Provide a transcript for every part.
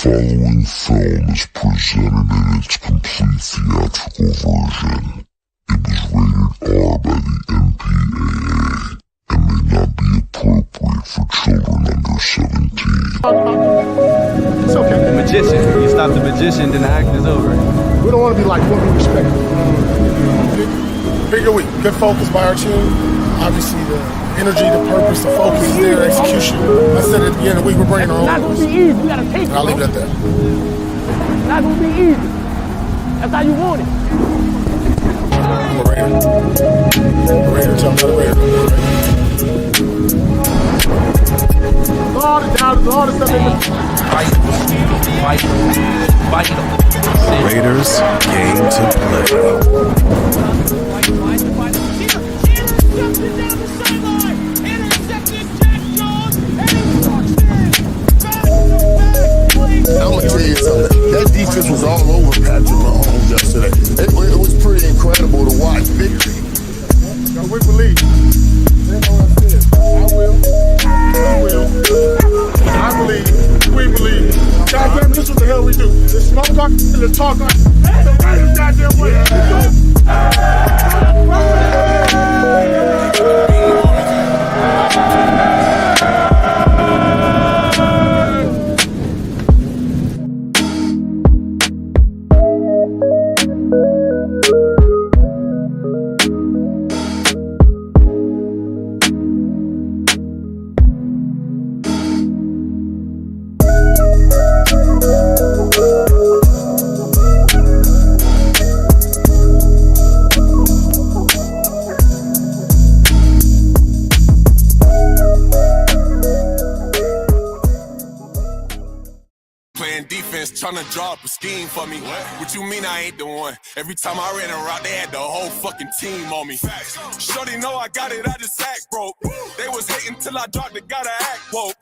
following film is presented in its complete theatrical version. It was rated R by the MPAA and may not be appropriate for children under 17. It's okay. The magician. You stop the magician, then the act is over. We don't want to be like what we respect. Bigger week. Good focus by our team. Obviously, the energy, the purpose, the focus is there, execution. I said at the end of the week, we're bringing our own. It's not gonna be easy. You gotta take it. I'll leave it at that. It's not gonna be easy. That's how you want it. I'm a Raider. I'm a Raider. Tell me I'm a Raider. All the doubters, all the stuff they do. Raiders game to play. I'm gonna tell you something. That defense was all over Patrick Mahomes yesterday. It was pretty incredible to watch. Victory. We believe. They know what I said. I will. We will. I believe. We believe. God damn it, this is what the hell we do. The smoke talk and the talk like the Raiders goddamn way. Trying to draw up a scheme for me. What you mean I ain't the one? Every time I ran a route, they had the whole fucking team on me. Shorty know I got it, I just act broke. They was hating till I dropped it, gotta act woke.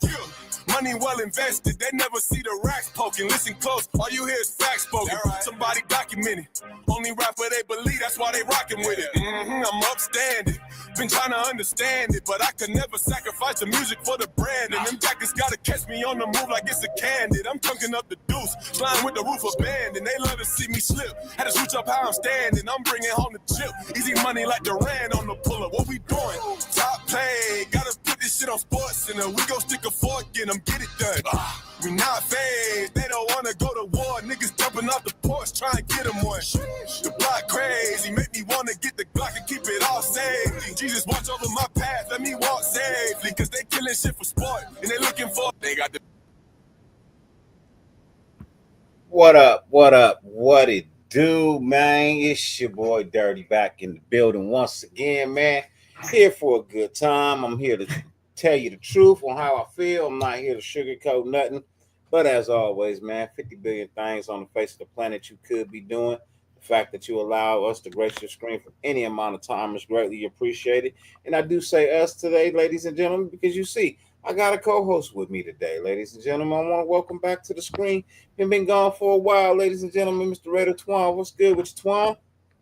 Money well invested, they never see the racks poking. Listen close, all you hear is facts spoken. Somebody document it. Only rapper they believe, that's why they rockin' with it. I'm upstanding. Been trying to understand it, but I could never sacrifice the music for the brand. And them jackets gotta catch me on the move like it's a candid. I'm tunking up the deuce, flying with the roof abandoned. They love to see me slip. Had to switch up how I'm standing. I'm bringing home the chip. Easy money like Durant on the pull-up. What we doing? Top play. Gotta put this shit on Sports Center. We gon' stick a fork in them, get it done. We not phased. They don't wanna go to war. Niggas jumping off the porch trying to get them one. The block crazy. Make me wanna get the Glock and keep it all safety. Jesus watch over my path. Let me walk safely. Cause they killing shit for sport. And they looking for. They got the. What up? What up? What it do, man? It's your boy Dirty back in the building once again, man. Here for a good time. I'm here to tell you the truth on how I feel. I'm not here to sugarcoat nothing. But as always, man, 50 billion things on the face of the planet you could be doing. The fact that you allow us to grace your screen for any amount of time is greatly appreciated. And I do say us today, ladies and gentlemen, because you see, I got a co-host with me today, ladies and gentlemen. I want to welcome back to the screen. Been gone for a while, ladies and gentlemen. Mr. Raider Twan, what's good with you, Twan?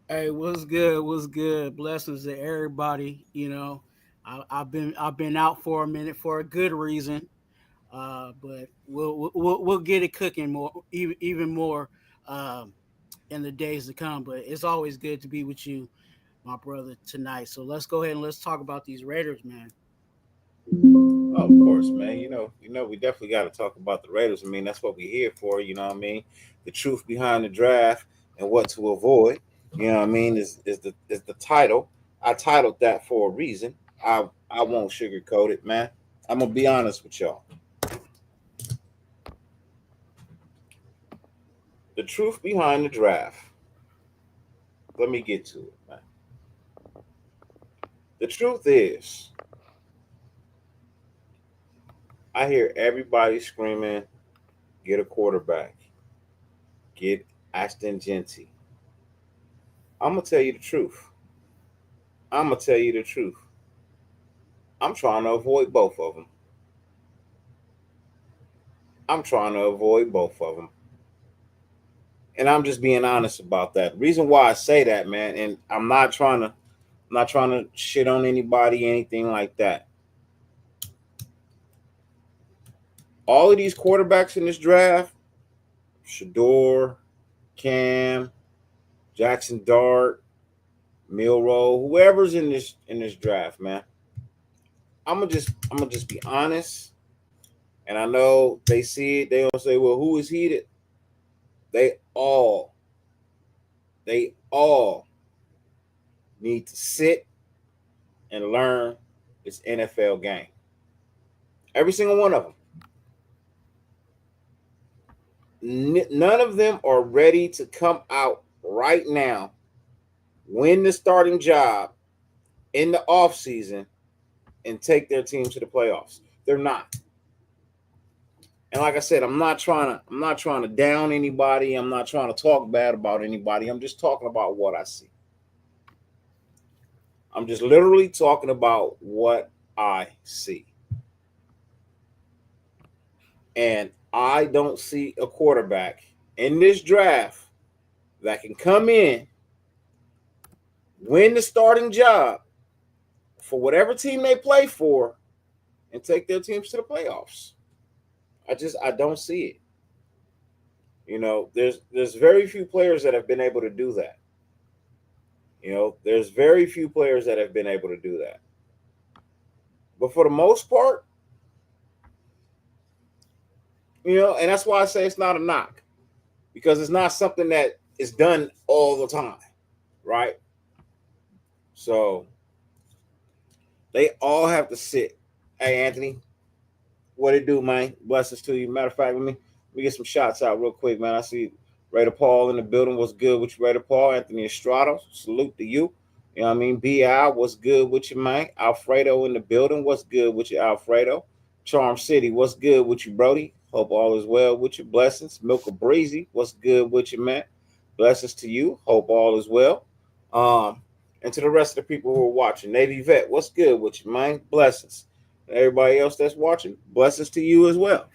Hey, what's good? What's good? Blessings to everybody. You know, I've been out for a minute for a good reason, but we'll get it cooking more, even more in the days to come. But it's always good to be with you, my brother, tonight. So let's go ahead and let's talk about these Raiders, man. Oh, of course, man. You know, we definitely got to talk about the Raiders. I mean, that's what we're here for. You know what I mean? The truth behind the draft and what to avoid. You know what I mean? Is the title. I titled that for a reason. I won't sugarcoat it, man. I'm gonna be honest with y'all. The truth behind the draft. Let me get to it, man. The truth is, I hear everybody screaming, get a quarterback. Get Ashton Jeanty. I'm going to tell you the truth. I'm trying to avoid both of them. And I'm just being honest about that. The reason why I say that, man, and I'm not trying to shit on anybody, anything like that. All of these quarterbacks in this draft Shador, Cam, Jackson Dart, Milrow, whoever's in this draft, man. I'm gonna just be honest. And I know they see it, they don't say, well, who is heated? They all need to sit and learn this NFL game. Every single one of them. None of them are ready to come out right now, win the starting job in the offseason, and take their team to the playoffs. They're not. And like I said, I'm not trying to down anybody. I'm not trying to talk bad about anybody. I'm just talking about what I see. I'm just literally talking about what I see. And I don't see a quarterback in this draft that can come in, win the starting job for whatever team they play for, and take their teams to the playoffs. I don't see it. You know, there's very few players that have been able to do that. You know, there's very few players that have been able to do that. But for the most part, you know, and that's why I say it's not a knock, because it's not something that is done all the time, right? So they all have to sit. Hey, Anthony, what it do, man? Blessings to you. Matter of fact, let me get some shots out real quick, man. I see Raider Paul in the building. What's good with you, Raider Paul? Anthony Estrada, salute to you. You know what I mean? B.I., what's good with you, man? Alfredo in the building. What's good with you, Alfredo? Charm City, what's good with you, Brody? Hope all is well with you. Blessings. Milka Breezy, what's good with you, man? Blessings to you. Hope all is well. And to the rest of the people who are watching, Navy Vet, what's good with you, man? Blessings. And everybody else that's watching, blessings to you as well.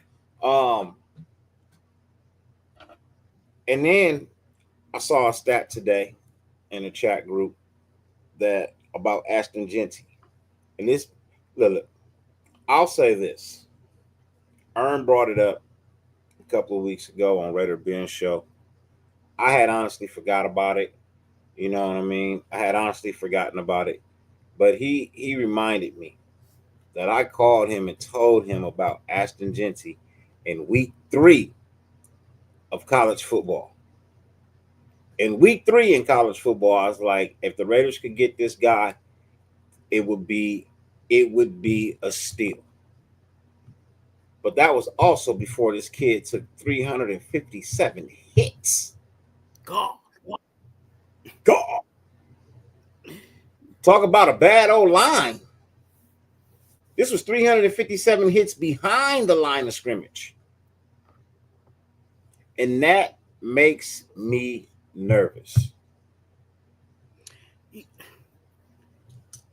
And then I saw a stat today in the chat group that about Ashton Jeanty. And this, look, I'll say this. Ern brought it up a couple of weeks ago on Raider Ben Show. I had honestly forgot about it. You know what I mean? I had honestly forgotten about it. But he reminded me that I called him and told him about Ashton Jeanty in week 3 of college football. In week 3 in college football, I was like, if the Raiders could get this guy, it would be a steal. But that was also before this kid took 357 hits. God. Talk about a bad old line. This was 357 hits behind the line of scrimmage. And that makes me nervous.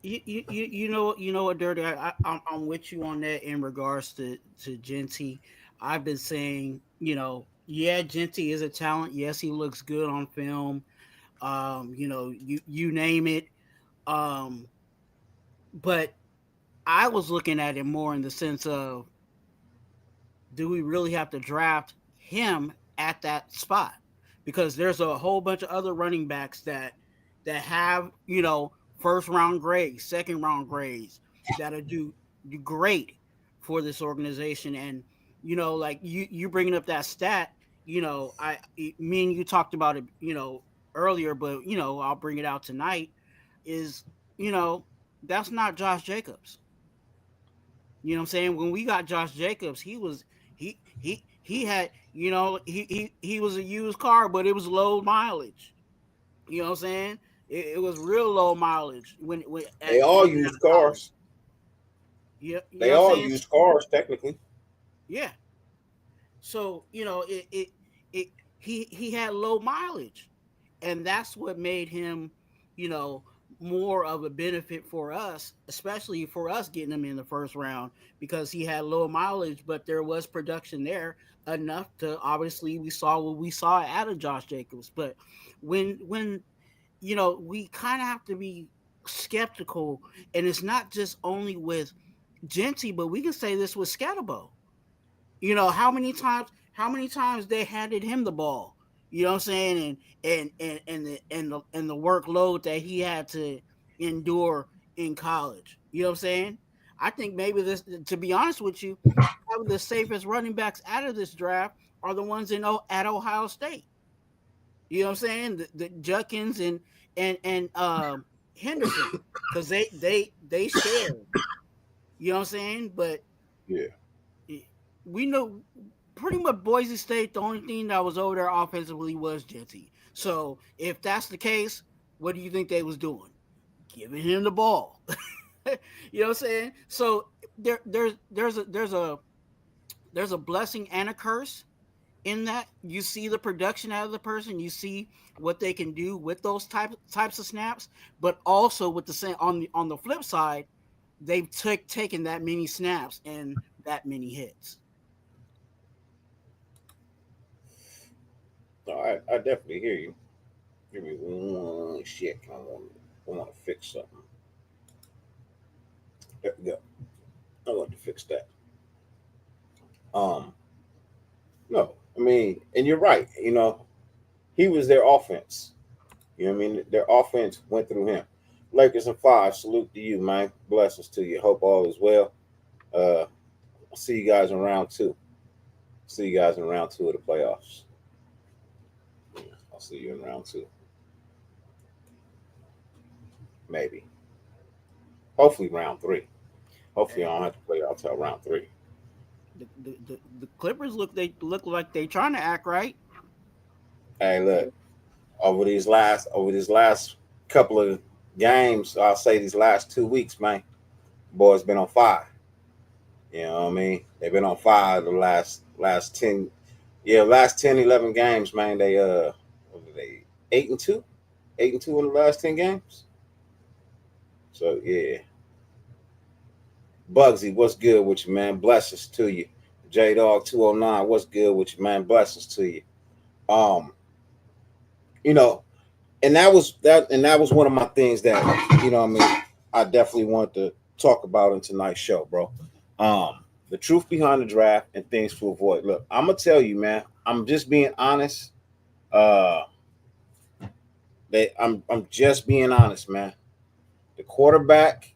You know what, Dirty? I'm with you on that in regards to Jeanty. I've been saying, yeah, Jeanty is a talent. Yes, he looks good on film. You name it. But I was looking at it more in the sense of, do we really have to draft him at that spot? Because there's a whole bunch of other running backs that have, first round grades, second round grades that'll do great for this organization. And, like you bringing up that stat, me and you talked about it, earlier, but, I'll bring it out tonight is, that's not Josh Jacobs. You know what I'm saying? When we got Josh Jacobs, he had, he was a used car, but it was low mileage. You know what I'm saying? It was real low mileage. When they all used cars. Yeah, they all used cars technically. Yeah. So he had low mileage, and that's what made him, more of a benefit for us, especially for us getting him in the first round, because he had low mileage, but there was production there enough to, obviously we saw what we saw out of Josh Jacobs. But when we kind of have to be skeptical, and it's not just only with Jeanty, but we can say this with Scatterbo. How many times how many times they handed him the ball? You know what I'm saying? And the workload that he had to endure in college. You know what I'm saying? I think maybe this, to be honest with you, probably the safest running backs out of this draft are the ones at Ohio State. You know what I'm saying? The Judkins and Henderson, because they shared. You know what I'm saying? But Yeah. we know pretty much Boise State, the only thing that was over there offensively was Jetty. So if that's the case, what do you think they was doing? Giving him the ball. You know what I'm saying? So there's a blessing and a curse in that. You see the production out of the person, you see what they can do with those types of snaps, but also with the same on the flip side, they've taken that many snaps and that many hits. All right, I definitely hear you. Give me one shit. I want to fix something. There we go. I want to fix that. No, I mean, and you're right. You know, he was their offense. You know what I mean? Their offense went through him. Lakers in 5. Salute to you, man. Blessings to you. Hope all is well. I'll see you guys in round 2. See you guys in round 2 of the playoffs. Yeah, I'll see you in round 2. Maybe. Hopefully round 3. Hopefully I don't have to play out till round 3. The Clippers look like they trying to act right. Hey, look, over these last couple of games, I'll say these last 2 weeks, man, boys been on fire. You know what I mean? They've been on fire the last 10, 11 games, man. They what were they 8-2? 8-2 in the last 10 games. So yeah. Bugsy, what's good with you, man? Blessings to you. J Dog 209, what's good with you, man? Blessings to you. You know, and that was one of my things that, you know what I mean, I definitely wanted to talk about in tonight's show, bro. The truth behind the draft and things to avoid. Look, I'm gonna tell you, man, I'm just being honest. I'm just being honest, man. The quarterback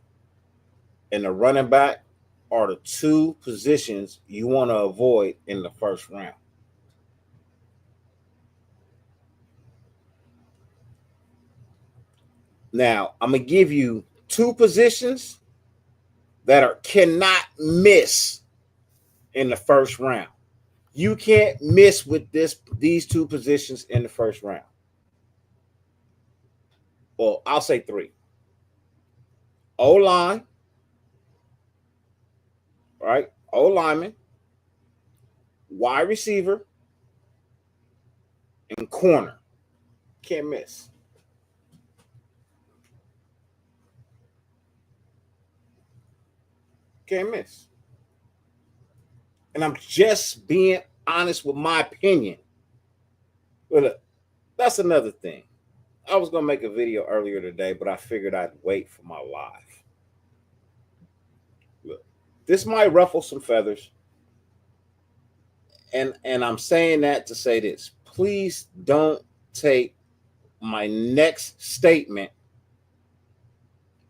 and the running back are the 2 positions you want to avoid in the first round. Now, I'm going to give you 2 positions that cannot miss in the first round. You can't miss with these 2 positions in the first round. Well, I'll say 3. O-line, right? O-lineman, wide receiver, and corner. Can't miss. Can't miss. And I'm just being honest with my opinion. But look, that's another thing. I was going to make a video earlier today, but I figured I'd wait for my live. Look, this might ruffle some feathers. And I'm saying that to say this. Please don't take my next statement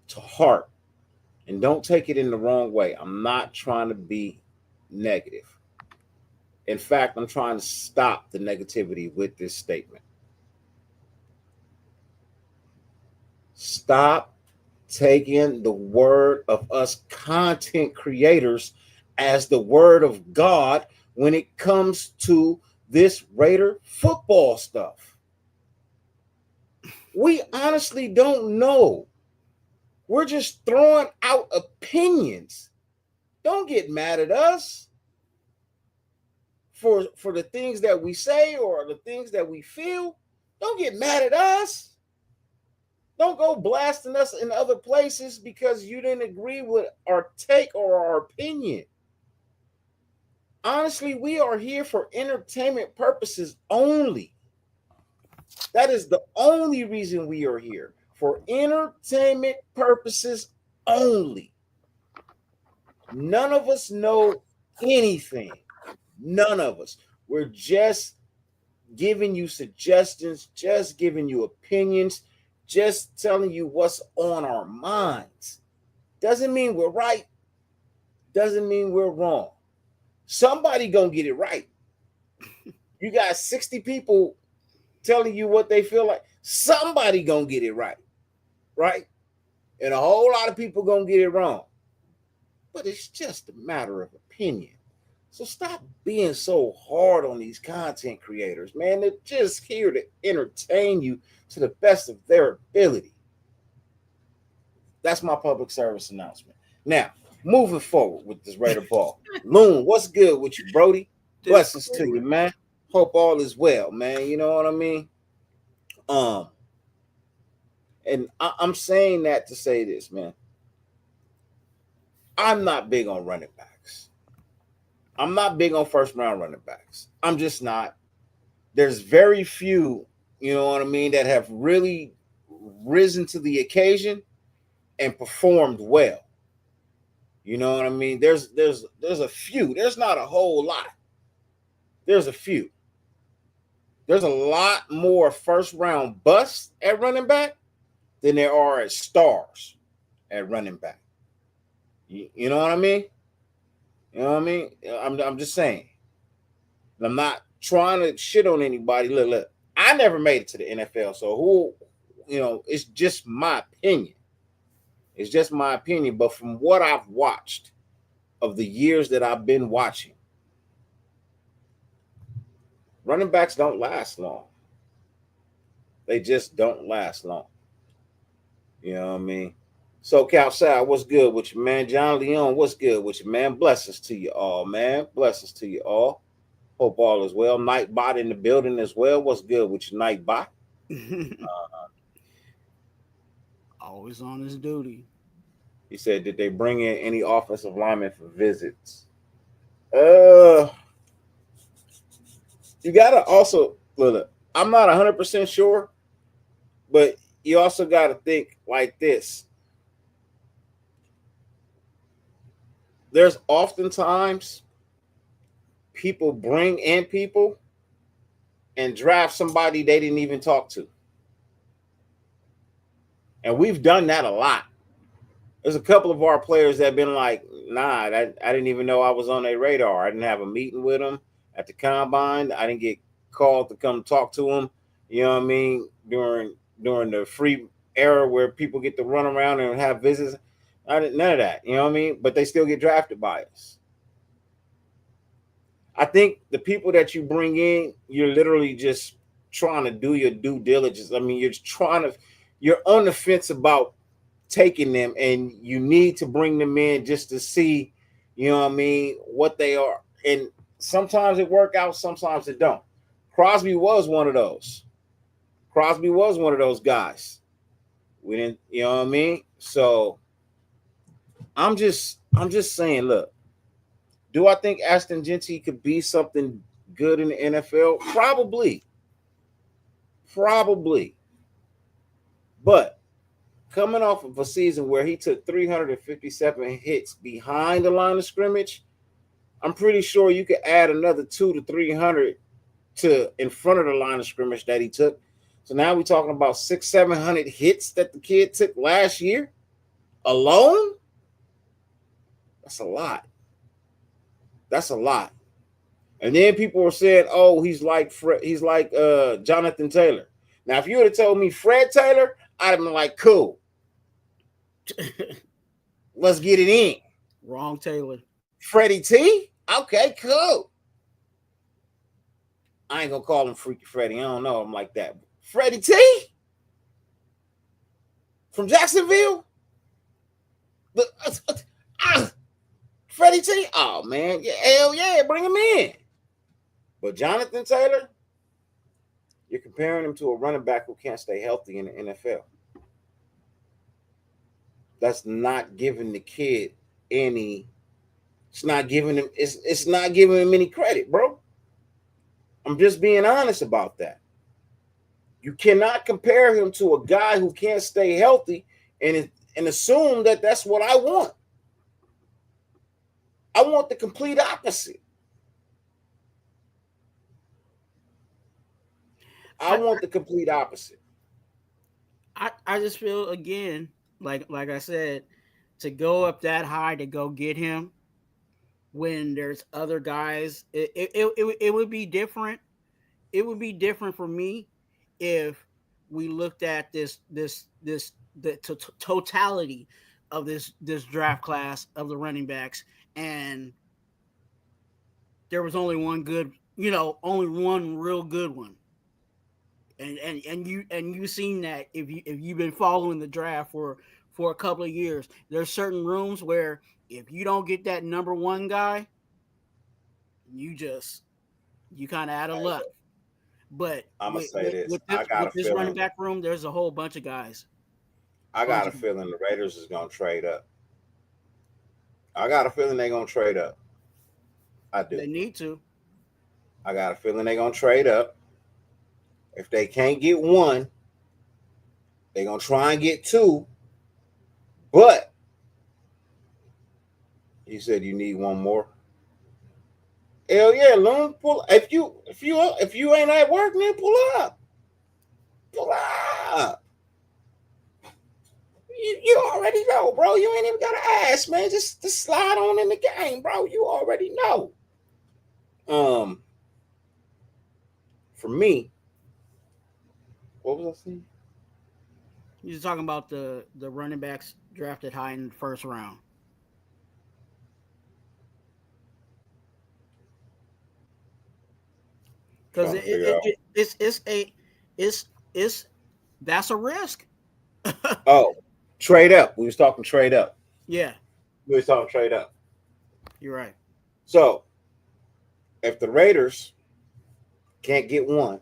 to heart. And don't take it in the wrong way. I'm not trying to be negative. In fact, I'm trying to stop the negativity with this statement. Stop taking the word of us content creators as the word of God when it comes to this Raider football stuff. We honestly don't know. We're just throwing out opinions. Don't get mad at us for the things that we say or the things that we feel. Don't get mad at us. Don't go blasting us in other places because you didn't agree with our take or our opinion. Honestly, we are here for entertainment purposes only. That is the only reason we are here. For entertainment purposes only. None of us know anything. None of us. We're just giving you suggestions, just giving you opinions, just telling you what's on our minds. Doesn't mean we're right. Doesn't mean we're wrong. Somebody gonna get it right. You got 60 people telling you what they feel like. Somebody gonna get it right, right? And a whole lot of people gonna get it wrong. But it's just a matter of opinion. So stop being so hard on these content creators, man. They're just here to entertain you to the best of their ability. That's my public service announcement. Now, moving forward with this Raider ball. Loon, what's good with you, Brody? Blessings to you, man. Hope all is well, man. You know what I mean? And I'm saying that to say this, man. I'm not big on running backs. I'm not big on first round running backs. I'm just not. There's very few, you know what I mean, that have really risen to the occasion and performed well. You know what I mean? There's a few. There's not a whole lot. There's a few. There's a lot more first round busts at running back than there are as stars at running back. You know what I mean? You know what I mean? I'm just saying. I'm not trying to shit on anybody. Look. I never made it to the NFL, so who, it's just my opinion. It's just my opinion. But from what I've watched of the years that I've been watching, running backs don't last long. They just don't last long. You know what I mean? So, Calside, what's good with you, man? John Leon, what's good with you, man? Blessings to you all, man. Blessings to you all. Hope all is well. Nightbot in the building as well. What's good with you, Nightbot? Always on his duty. He said, did they bring in any offensive linemen for visits? You got to also, look, I'm not 100% sure, but you also got to think like this. There's oftentimes people bring in people and draft somebody they didn't even talk to. And we've done that a lot. There's a couple of our players that have been like, nah, I didn't even know I was on their radar. I didn't have a meeting with them at the combine. I didn't get called to come talk to them, you know what I mean, during the free era where people get to run around and have visits. None of that, you know what I mean? But they still get drafted by us. I think the people that you bring in, you're literally just trying to do your due diligence. I mean, you're on the fence about taking them, and you need to bring them in just to see, you know what I mean, what they are. And sometimes it work out, sometimes it don't. Crosby was one of those. Crosby was one of those guys. We didn't, you know what I mean? So I'm just saying, look, do I think Ashton Jeanty could be something good in the NFL? Probably. But coming off of a season where he took 357 hits behind the line of scrimmage, I'm pretty sure you could add another 200 to 300 to in front of the line of scrimmage that he took. So now we're talking about 600-700 hits that the kid took last year alone. That's a lot. And then people were saying, "Oh, he's like Jonathan Taylor." Now, if you would have told me Fred Taylor, I'd have been like, "Cool, let's get it in." Wrong Taylor. Freddie T? Okay, cool. I ain't gonna call him Freaky Freddie. I don't know him like that. Freddie T? From Jacksonville? Freddie T? Oh, man. Yeah, hell yeah, bring him in. But Jonathan Taylor, you're comparing him to a running back who can't stay healthy in the NFL. That's not giving the kid any. It's not giving him any credit, bro. I'm just being honest about that. You cannot compare him to a guy who can't stay healthy and assume that that's what I want. I want the complete opposite. I want the complete opposite. I just feel again, like I said, to go up that high to go get him when there's other guys, it would be different. It would be different for me if we looked at the totality of this draft class of the running backs, and there was only one good, only one real good one. And you seen that if you've been following the draft for a couple of years, there's certain rooms where if you don't get that number one guy, you kind of out of luck. But I'm gonna say this: with this running back room, there's a whole bunch of guys. I got a feeling the Raiders is gonna trade up. I got a feeling they're gonna trade up. I do. They need to. I got a feeling they're gonna trade up. If they can't get one, they're gonna try and get two. But you said you need one more. Hell yeah, Loon, pull. If you ain't at work, man, pull up. Pull up. You already know, bro. You ain't even gotta ask, man. Just slide on in the game, bro. You already know. For me, what was I saying? You're talking about the running backs drafted high in the first round. Because it's that's a risk. Oh, trade up. We was talking trade up. Yeah, we was talking trade up. You're right. So, if the Raiders can't get one,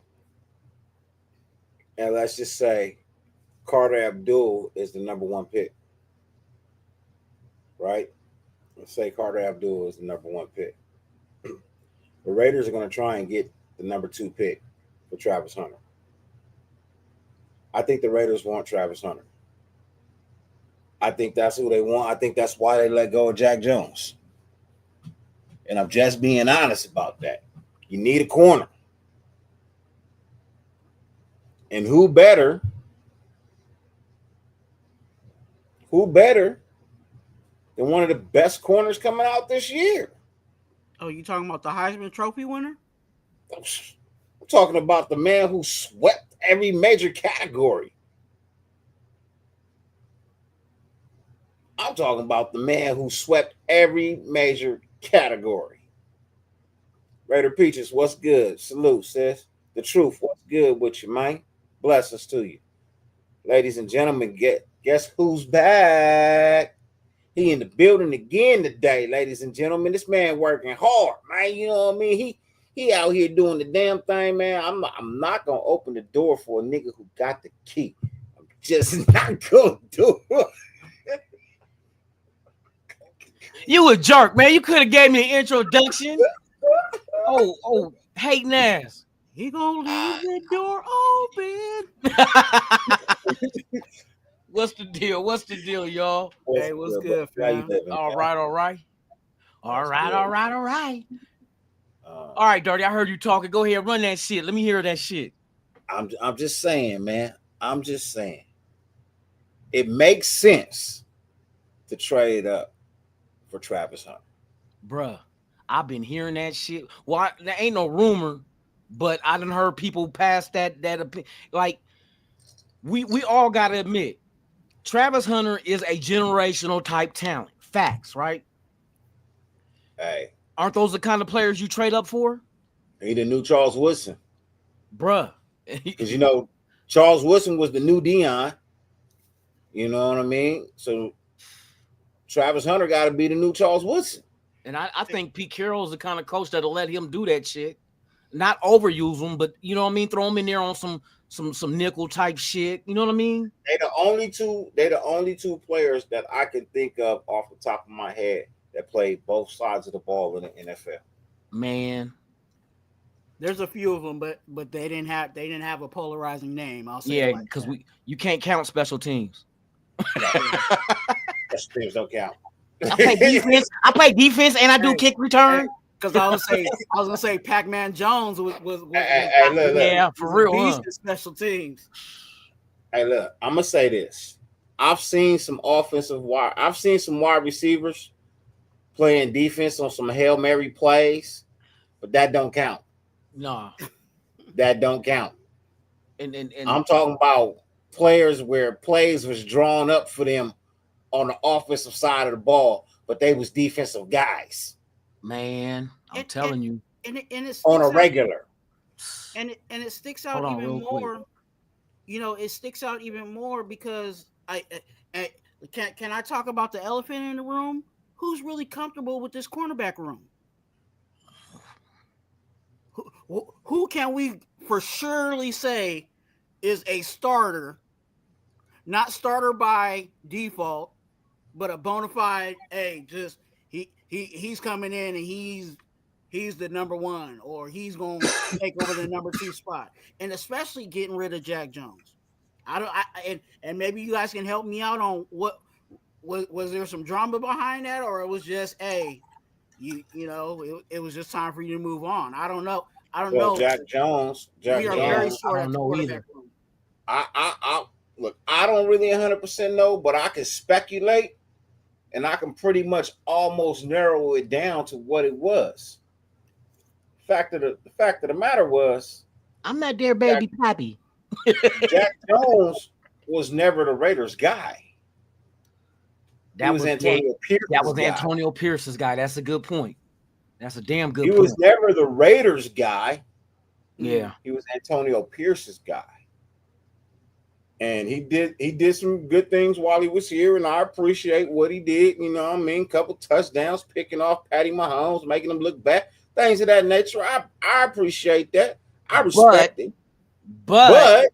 and let's just say Carter Abdul is the number one pick, right? Let's say Carter Abdul is the number one pick. The Raiders are going to try and get the number two pick for Travis Hunter. I think the Raiders want Travis Hunter. I think that's who they want. I think that's why they let go of Jack Jones. And I'm just being honest about that. You need a corner. And who better than one of the best corners coming out this year? Oh, you talking about the Heisman Trophy winner? I'm talking about the man who swept every major category. I'm talking about the man who swept every major category. Raider Peaches, what's good? Salute, sis. The truth, what's good with you, man? Blessings to you. Ladies and gentlemen, guess who's back? He in the building again today, ladies and gentlemen. This man working hard, man. You know what I mean? He out here doing the damn thing, man. I'm not gonna open the door for a nigga who got the key. I'm just not gonna do it. You a jerk, man. You could have gave me an introduction. Oh, hating ass. He gonna leave the door open. What's the deal? What's the deal, y'all? Hey, what's good, fam? All right. All right, Dirty. I heard you talking. Go ahead, run that shit. Let me hear that shit. I'm just saying, man. I'm just saying. It makes sense to trade up for Travis Hunter. Bruh, I've been hearing that shit. Well, there ain't no rumor, but I done heard people pass that like we all gotta admit, Travis Hunter is a generational type talent. Facts, right? Hey. Aren't those the kind of players you trade up for? He the new Charles Woodson. Bruh. Because, Charles Woodson was the new Dion. You know what I mean? So Travis Hunter got to be the new Charles Woodson. And I think Pete Carroll is the kind of coach that'll let him do that shit. Not overuse him, but, you know what I mean? Throw him in there on some nickel type shit. You know what I mean? They the only two players that I can think of off the top of my head that played both sides of the ball in the NFL. Man, there's a few of them, but they didn't have a polarizing name. I'll say, yeah, because you can't count special teams. Special teams don't count. I play defense and I do kick return. Because I was gonna say Pac-Man Jones was Hey, look. Yeah, for real. beast Huh? in special teams. Hey, look, I'm gonna say this. I've seen some wide receivers playing defense on some Hail Mary plays, but that don't count. Nah. That don't count. And I'm talking about players where plays was drawn up for them on the offensive side of the ball, but they was defensive guys. man, I'm telling you. And it On a sticks out- regular. and it sticks out Hold on even real quick. more. You know, it sticks out even more because I can I talk about the elephant in the room? Who's really comfortable with this cornerback room? Who can we for surely say is a starter, not starter by default, but a bona fide? Hey, just he's coming in and he's the number one, or he's going to take over the number 2 spot, and especially getting rid of Jack Jones. And maybe you guys can help me out on what was there some drama behind that, or it was just, hey, you know, it was just time for you to move on. I don't know. Jack Jones. We are very short I at don't the know quarterback either. room. I look, I don't really 100% know, but I can speculate, and I can pretty much almost narrow it down to what it was. The fact of the matter was, I'm not their baby pappy. Jack Jones was never the Raiders guy. That was Antonio Pierce's That was guy. Antonio Pierce's guy. That's a good point. That's a damn good He point. was never the Raiders guy. Yeah. He was Antonio Pierce's guy. And he did some good things while he was here, and I appreciate what he did. You know what I mean? Couple touchdowns, picking off Patty Mahomes, making him look back, things of that nature. I appreciate that. I respect it. But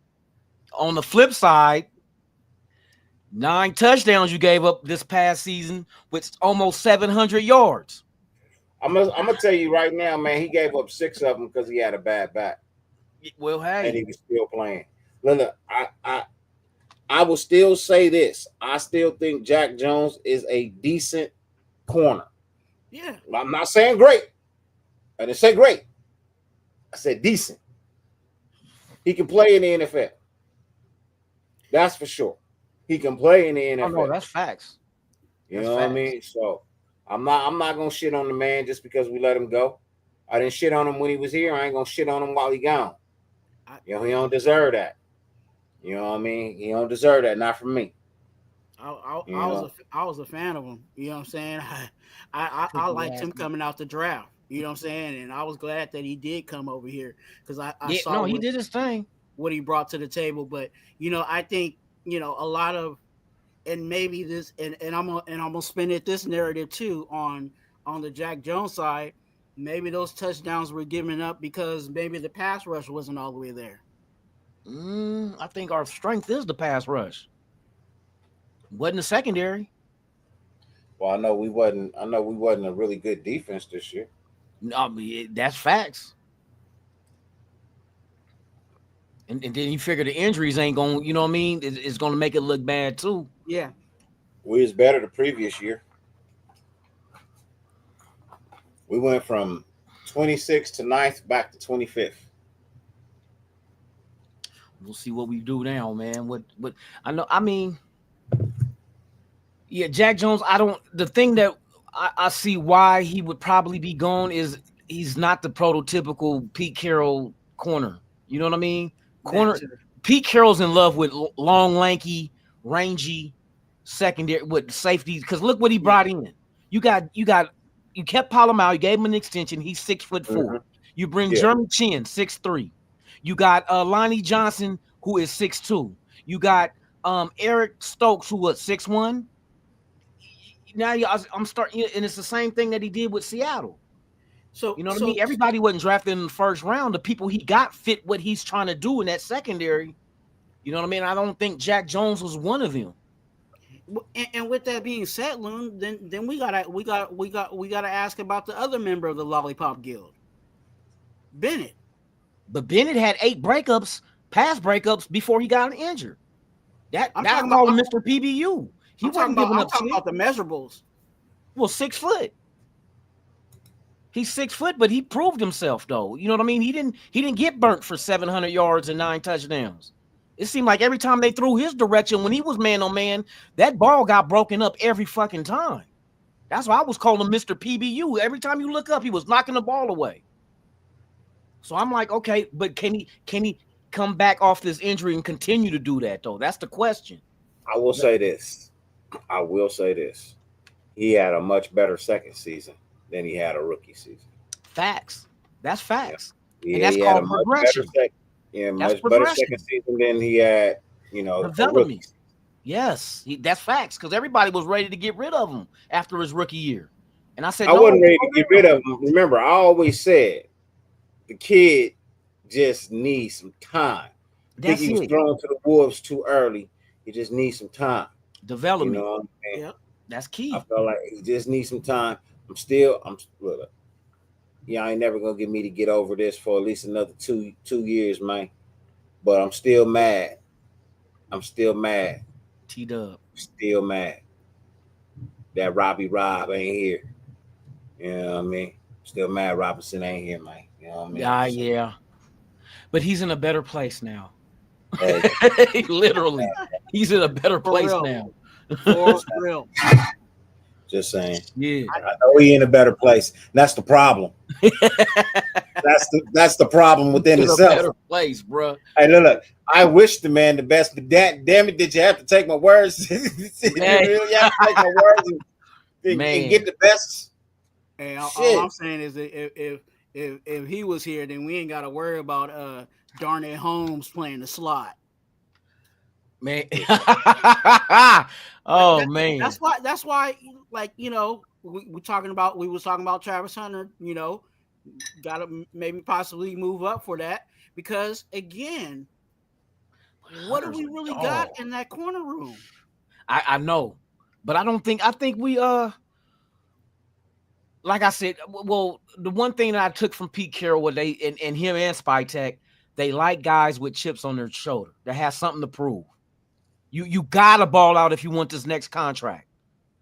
on the flip side, 9 touchdowns you gave up this past season with almost 700 yards. I'm gonna tell you right now, man, he gave up 6 of them because he had a bad back. Well, hey, and he was still playing. Look, I will still say this. I still think Jack Jones is a decent corner. Yeah. I'm not saying great. I didn't say great. I said decent. He can play in the NFL. That's for sure. He can play in the NFL. oh no, that's facts. You That's know what I facts. mean? So I'm not gonna shit on the man just because we let him go. I didn't shit on him when he was here. I ain't gonna shit on him while he gone. You know, he don't deserve that. You know what I mean? He don't deserve that. Not from me. I was a fan of him. You know what I'm saying? I liked him coming out the draft. You know what I'm saying? And I was glad that he did come over here because I saw he did his thing. what he brought to the table. But you know, I think, you know, a lot of, and maybe this, and I'm gonna spin it this narrative too on the Jack Jones side. Maybe those touchdowns were given up because maybe the pass rush wasn't all the way there. I think our strength is the pass rush. Wasn't the secondary. Well, I know we wasn't a really good defense this year. No, I mean, that's facts. And then you figure the injuries ain't going, you know what I mean? It's going to make it look bad too. Yeah. We was better the previous year. We went from 26th to 9th back to 25th. We'll see what we do now, man. What I know, I mean, yeah, Jack Jones, the thing that I see why he would probably be gone is he's not the prototypical Pete Carroll corner. You know what I mean? Pete Carroll's in love with long, lanky, rangy secondary with safety. Because look what he brought in. You kept Palomar, you gave him an extension. He's 6'4". Mhm. You bring Jeremy Chin, 6'3". You got Lonnie Johnson, who is 6'2". You got Eric Stokes, who was 6'1". Now I'm starting, and it's the same thing that he did with Seattle. So you know what I mean? Everybody wasn't drafted in the first round. The people he got fit what he's trying to do in that secondary. You know what I mean? I don't think Jack Jones was one of them. And with that being said, Loon, then we gotta ask about the other member of the Lollipop Guild, Bennett. But Bennett had 8 pass breakups before he got injured. I talking call him about- Mr. PBU. He I'm wasn't giving talking up shit. about the measurables. Well, 6 foot. He's 6 foot, but he proved himself though. You know what I mean? He didn't get burnt for 700 yards and 9 touchdowns. It seemed like every time they threw his direction when he was man on man, that ball got broken up every fucking time. That's why I was calling him Mr. PBU. Every time you look up, he was knocking the ball away. So I'm like, okay, but can he come back off this injury and continue to do that though? That's the question. I will say this. He had a much better second season than he had a rookie season. Facts. That's facts. Yeah, and that's called progression. Much better second season than he had, development. Yes, that's facts because everybody was ready to get rid of him after his rookie year. And I said, I wasn't ready to get rid of him. Remember, I always said the kid just needs some time. I think he was thrown to the wolves too early. He just needs some time. Development. You know what I'm saying? Yeah, that's key. I feel like he just needs some time. I ain't never gonna get me to get over this for at least another two years, man. But I'm still mad. T-Dub. Still mad that Robbie Rob ain't here. You know what I mean? Still mad Robinson ain't here, man. You know what I mean? Yeah. But he's in a better place now. Hey. Literally, he's in a better place now. For real. Just saying. Yeah. I know he in a better place. That's the problem. That's the problem within He's itself. in a better place, bro. Hey, look. I wish the man the best, but damn it, did you have to take my words? You really have to take my words and get the best? Hey, all I'm saying is that if he was here, then we ain't got to worry about Darnell Holmes playing the slot. Man. Man. That's why like, we was talking about Travis Hunter, gotta maybe possibly move up for that because again, what do we really got in that corner room? I know, but I think we like I said, well, the one thing that I took from Pete Carroll was and him and Spytek, they like guys with chips on their shoulder that has something to prove. You gotta ball out if you want this next contract.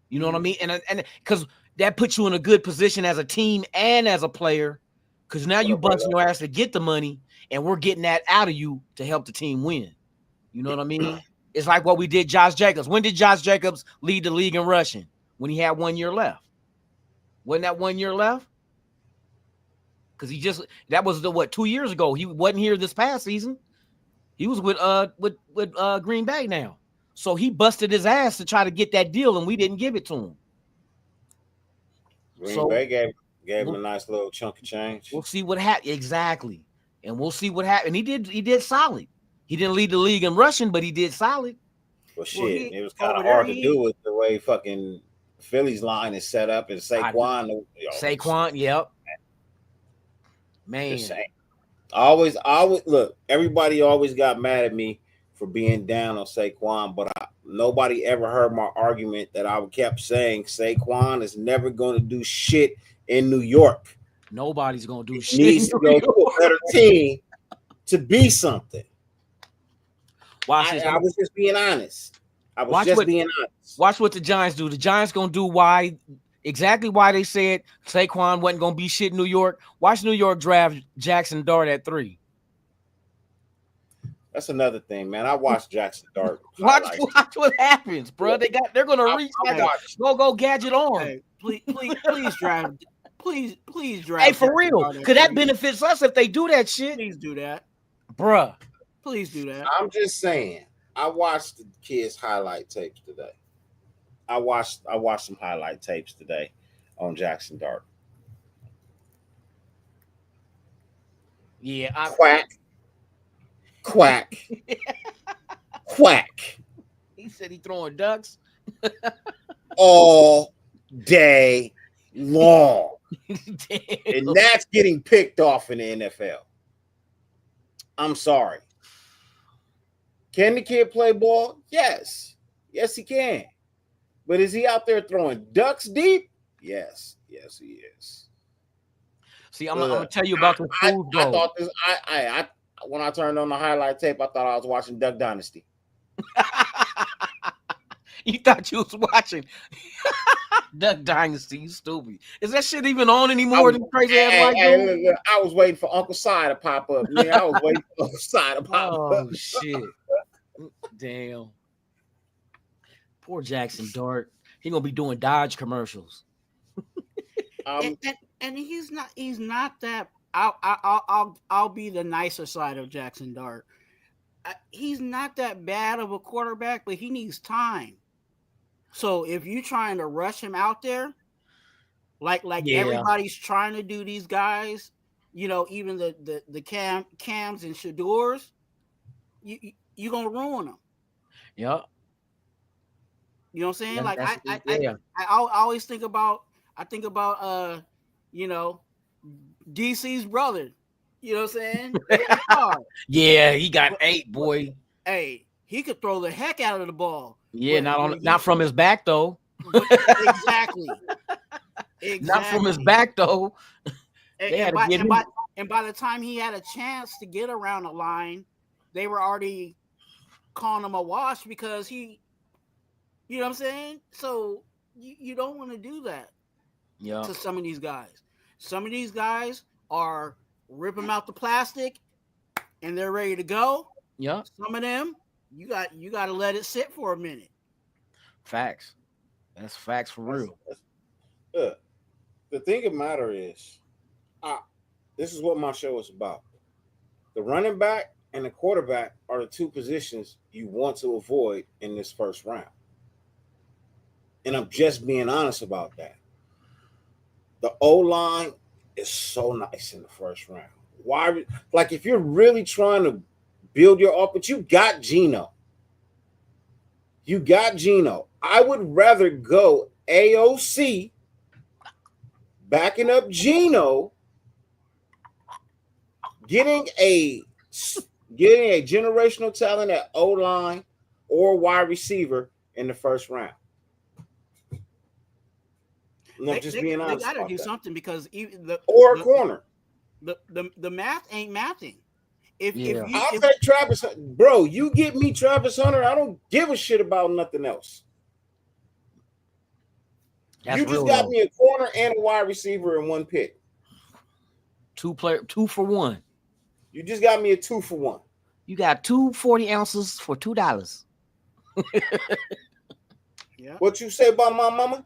You know what I mean? And because that puts you in a good position as a team and as a player, because now you busting your ass to get the money, and we're getting that out of you to help the team win. You know what I mean? It's like what we did Josh Jacobs. When did Josh Jacobs lead the league in rushing? When he had 1 year left. Wasn't that 1 year left? Because that was 2 years ago. He wasn't here this past season. He was with Green Bay now. So he busted his ass to try to get that deal, and we didn't give it to him. Green Bay gave him a nice little chunk of change. We'll see what happens. Exactly. And we'll see what happens. He did solid. He didn't lead the league in rushing, but he did solid. Well, shit, it was kind of hard to do with the way fucking Philly's line is set up and Saquon. Saquon, yep. Man. I always look, everybody always got mad at me for being down on Saquon, but nobody ever heard my argument that I kept saying Saquon is never going to do shit in New York. Nobody's going to do shit. Needs to go to a better team to be something. I was just being honest. Watch what the Giants do. The Giants going to do exactly why they said Saquon wasn't going to be shit in New York. Watch New York draft Jackson Dart at 3. That's another thing, man. I watched Jackson Dart. Watch what happens, bro. They're gonna reach like a go gadget on. Hey, please draft. Please draft. Hey, for real, because that benefits us if they do that shit. Please do that, bruh. Please do that. I'm just saying. I watched the kids' highlight tapes today. I watched some highlight tapes today on Jackson Dart. Yeah, Quack. Quack. He said he throwing ducks all day long. And that's getting picked off in the NFL. I'm sorry. Can the kid play ball? Yes. Yes, he can. But is he out there throwing ducks deep? Yes. Yes, he is. See, I'm gonna tell you about the food. I thought this. When I turned on the highlight tape, I thought I was watching Duck Dynasty. You thought you was watching Duck Dynasty? You stupid. Is that shit even on anymore? Than crazy ass white dude? Look, I was waiting for Uncle Si to pop up. Man, I was waiting for Uncle Si to pop up. Oh shit! Damn. Poor Jackson Dart. He gonna be doing Dodge commercials. And he's not that. I'll be the nicer side of Jackson Dart. He's not that bad of a quarterback, but he needs time. So if you're trying to rush him out there, like everybody's trying to do these guys, you know, even the Cams and Shadors, you're gonna ruin them. Yep. You know what I'm saying? Like I always think about you know, DC's brother. You know what I'm saying? Yeah, he got 8, boy. Hey, he could throw the heck out of the ball. Yeah, not from his back though. Exactly. Not from his back though. And by the time he had a chance to get around the line, they were already calling him a wash because he, you know what I'm saying? So you don't want to do that to some of these guys. Some of these guys are rip them out the plastic and they're ready to go. Yeah. Some of them, you got to let it sit for a minute. Facts. That's facts for real. Look, the thing of the matter is, this is what my show is about. The running back and the quarterback are the two positions you want to avoid in this first round. And I'm just being honest about that. The O-line is so nice in the first round. Why? Like, if you're really trying to build your offense, you got Geno. You got Geno. I would rather go AOC, backing up Geno, getting a generational talent at O-line or wide receiver in the first round. No, just being honest. They got to do something because or a corner. The math ain't mathing. I'll take Travis, bro. You get me Travis Hunter. I don't give a shit about nothing else. You just got me a corner and a wide receiver in one pick. 2 for 1. You just got me a 2 for 1. You got 2 40 ounces for $2. Yeah. What you say about my mama?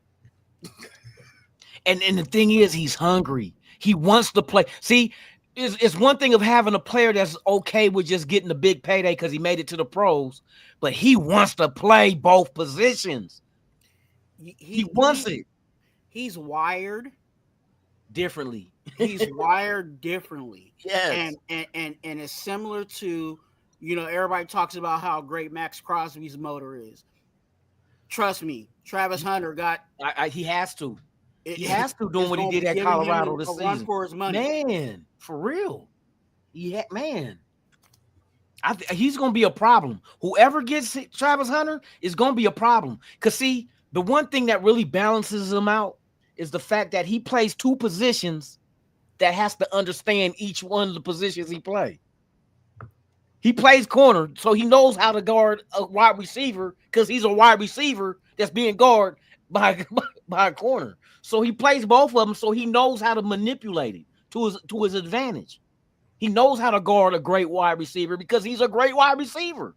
And the thing is, he's hungry. He wants to play. See, it's one thing of having a player that's okay with just getting a big payday because he made it to the pros, but he wants to play both positions. He wants it. He's wired differently. He's wired differently. Yes. And it's similar to, you know, everybody talks about how great Max Crosby's motor is. Trust me, Travis Hunter got. He has to. He has to do what he did at Colorado this season. For his money. Man, for real. Man. He's going to be a problem. Whoever gets Travis Hunter is going to be a problem. Because, see, the one thing that really balances him out is the fact that he plays 2 positions that has to understand each one of the positions he plays. He plays corner, so he knows how to guard a wide receiver because he's a wide receiver that's being guarded by a corner. So he plays both of them, so he knows how to manipulate it to his advantage. He knows how to guard a great wide receiver because he's a great wide receiver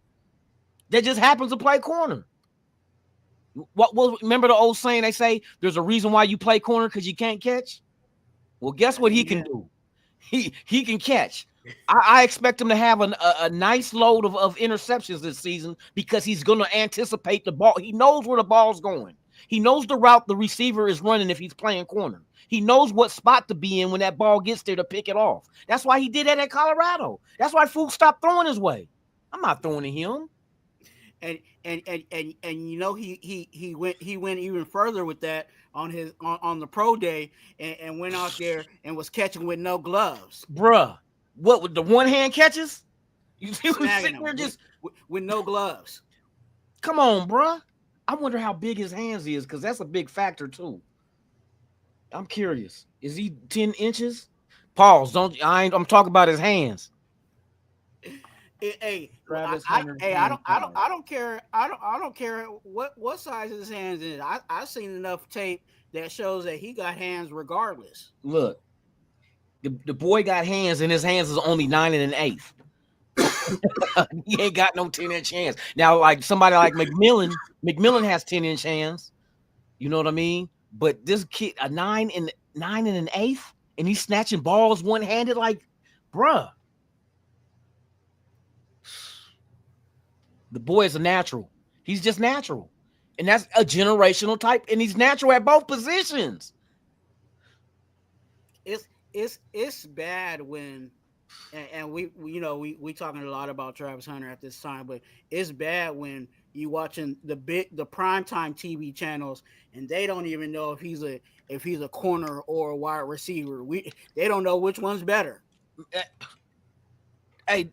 that just happens to play corner. Remember the old saying they say there's a reason why you play corner because you can't catch? Well, guess what he can do? He can catch. I expect him to have a nice load of interceptions this season because he's going to anticipate the ball. He knows where the ball's going. He knows the route the receiver is running if he's playing corner. He knows what spot to be in when that ball gets there to pick it off. That's why he did that at Colorado. That's why Fuchs stopped throwing his way. I'm not throwing to him. And you know he went even further with that on the pro day and went out there and was catching with no gloves. Bruh, what with the one hand catches? You see who's sitting there just with no gloves. Come on, bruh. I wonder how big his hands is because that's a big factor too. I'm curious. Is he 10 inches? Pause. I'm talking about his hands. Hey, Travis Hunter I don't care. I don't care what size his hands is. I've seen enough tape that shows that he got hands regardless. Look, the boy got hands, and his hands is only 9 1/8. He ain't got no 10-inch hands. Now, like somebody like McMillan has 10-inch hands. You know what I mean? But this kid, a 9 1/8, and he's snatching balls one-handed, like, bruh. The boy is a natural. He's just natural. And that's a generational type, and he's natural at both positions. It's bad when and we talking a lot about Travis Hunter at this time, but it's bad when you watching the primetime TV channels and they don't even know if he's a corner or a wide receiver. They don't know which one's better. Hey,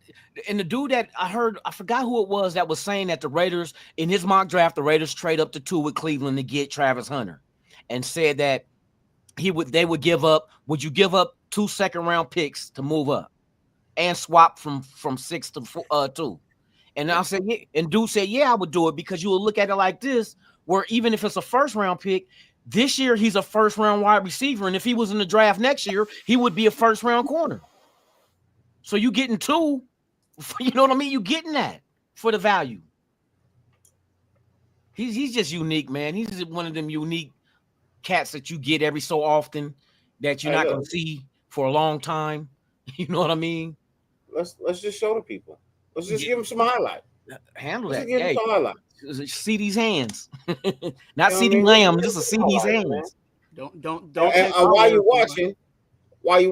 and the dude that I heard, I forgot who it was that was saying that the Raiders, in his mock draft, the Raiders trade up to 2 with Cleveland to get Travis Hunter, and said that they would give up. Would you give up 2 second-round picks to move up and swap from 6 to 2? And I said, yeah. And dude said, yeah, I would do it, because you will look at it like this, where even if it's a first-round pick, this year he's a first-round wide receiver, and if he was in the draft next year, he would be a first-round corner. So you getting 2, you know what I mean? You getting that for the value. He's just unique, man. He's just one of them unique cats that you get every so often that you're not going to see for a long time. You know what I mean? Let's just show the people. Let's just give them some highlight. Handle Let's that. give them some highlights. See these hands. Not CeeDee Lamb, just to see these hands. Don't. And while you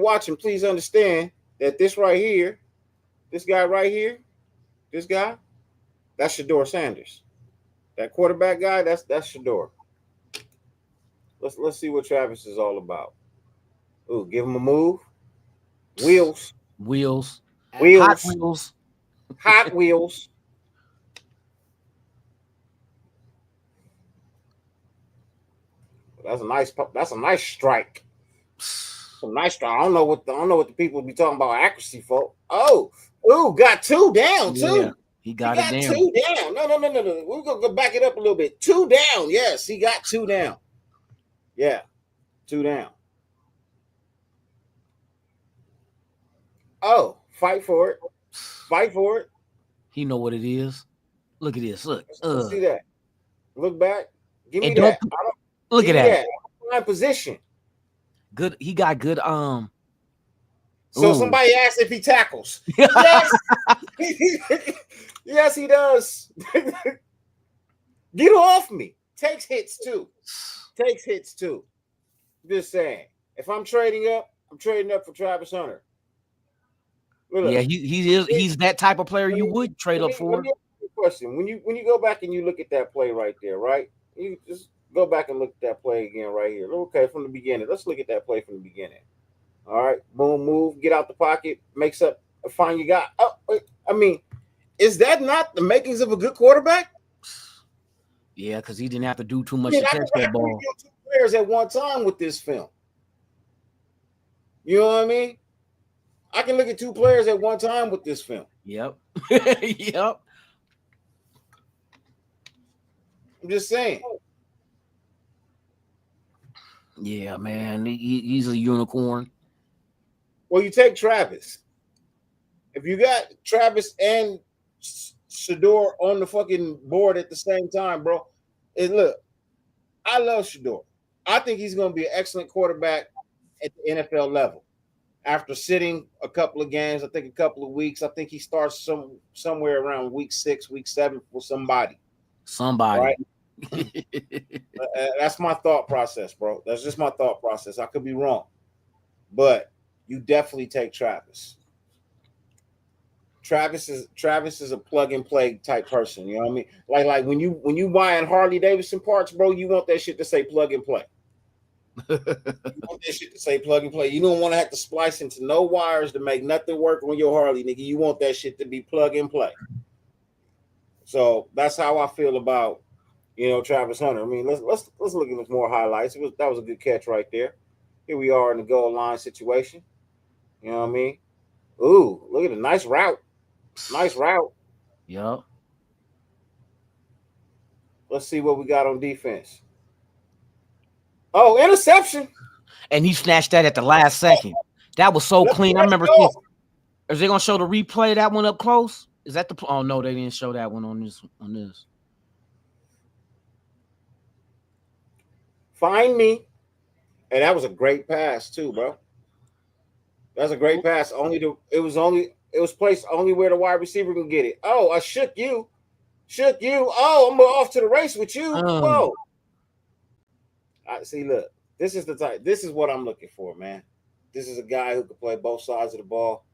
watching, please understand that this right here, this guy right here, that's Shedeur Sanders. That quarterback guy, that's Shedeur. Let's see what Travis is all about. Ooh, give him a move. Wheels. Hot wheels. That's a nice strike. Some nice strike. I don't know what the people be talking about accuracy for. Got 2 down too. Yeah, he got it down. 2 down. No. We're gonna go back it up a little bit. 2 down. Yes, he got 2 down. Yeah, 2 down. Oh, fight for it. He know what it is. Look at this. Look. Let's see that. Look back. Give me And that. Look at that. Line position. Good. He got good. So somebody asked if he tackles. Yes. Yes, he does. Get off me. Takes hits too. Just saying. If I'm trading up for Travis Hunter. Look, yeah, he's that type of player you would trade up for. Question. When you go back and you look at that play right there, right? You just go back and look at that play again right here. Okay, from the beginning. Let's look at that play from the beginning. All right, boom, move, get out the pocket, makes up a fine you got. I mean, is that not the makings of a good quarterback? Yeah, because he didn't have to do too much to catch that ball. 2 players at one time with this film. You know what I mean? I can look at 2 players at one time with this film. Yep. Yep. I'm just saying. Yeah, man. He's a unicorn. Well, you take Travis. If you got Travis and Shedeur on the fucking board at the same time, bro. And look, I love Shedeur. I think he's going to be an excellent quarterback at the NFL level. After sitting a couple of games, I think a couple of weeks, I think he starts somewhere around week 6, week 7 for somebody. Right? That's my thought process, bro. That's just my thought process. I could be wrong, but you definitely take Travis. Travis is a plug and play type person. You know what I mean? Like when you buying Harley Davidson parts, bro, you want that shit to say plug and play. You want that shit to say plug and play. You don't want to have to splice into no wires to make nothing work on your Harley, nigga. You want that shit to be plug and play. So that's how I feel about, Travis Hunter. I mean, let's look at more highlights. That was a good catch right there. Here we are in the goal line situation. You know what I mean? Ooh, look at a nice route. Nice route. Yep. Let's see what we got on defense. Oh, interception. And he snatched that at the last second. That was so clean. I remember seeing. Is they gonna show the replay of that one up close? Is that the? Oh no, they didn't show that one on this. Find me. And that was a great pass too, bro. That's a great pass. It was placed only where the wide receiver can get it. Oh, I shook you. Oh, I'm off to the race with you. Whoa. I see. Look, this is what I'm looking for, man. This is a guy who can play both sides of the ball.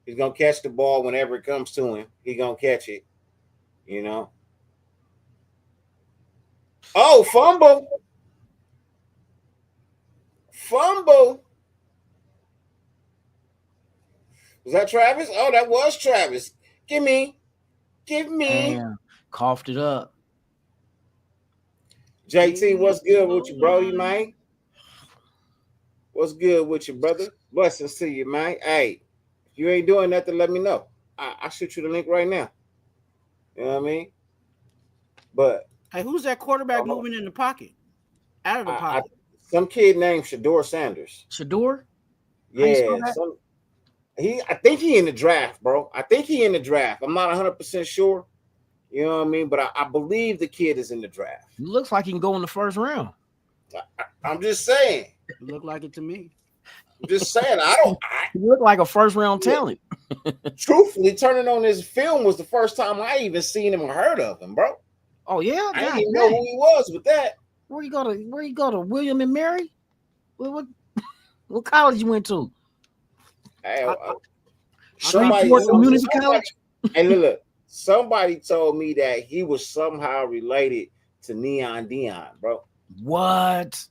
He's gonna catch the ball whenever it comes to him. He's gonna catch it, you know. Oh, fumble. Was that Travis? Oh, that was Travis. Give me. Damn, coughed it up. JT, what's good with you, Brody, man? What's good with you, brother? Blessings to you, man. Hey, if you ain't doing nothing, let me know. I'll shoot you the link right now. You know what I mean? But hey, who's that quarterback moving in the pocket? Out of the pocket. Some kid named Shador Sanders. Shador? Yeah. I think he in the draft, bro. I'm not 100% sure. You know what I mean? But I believe the kid is in the draft. It looks like he can go in the first round. I'm just saying. It looked like it to me. I'm just saying. He looked like a first round talent. Truthfully, turning on his film was the first time I even seen him or heard of him, bro. Oh yeah, I didn't even know who he was with that. Where you go to William and Mary? What college you went to? Hey, Shreveport Community College. Hey, look, somebody told me that he was somehow related to Neon Dion, bro. What?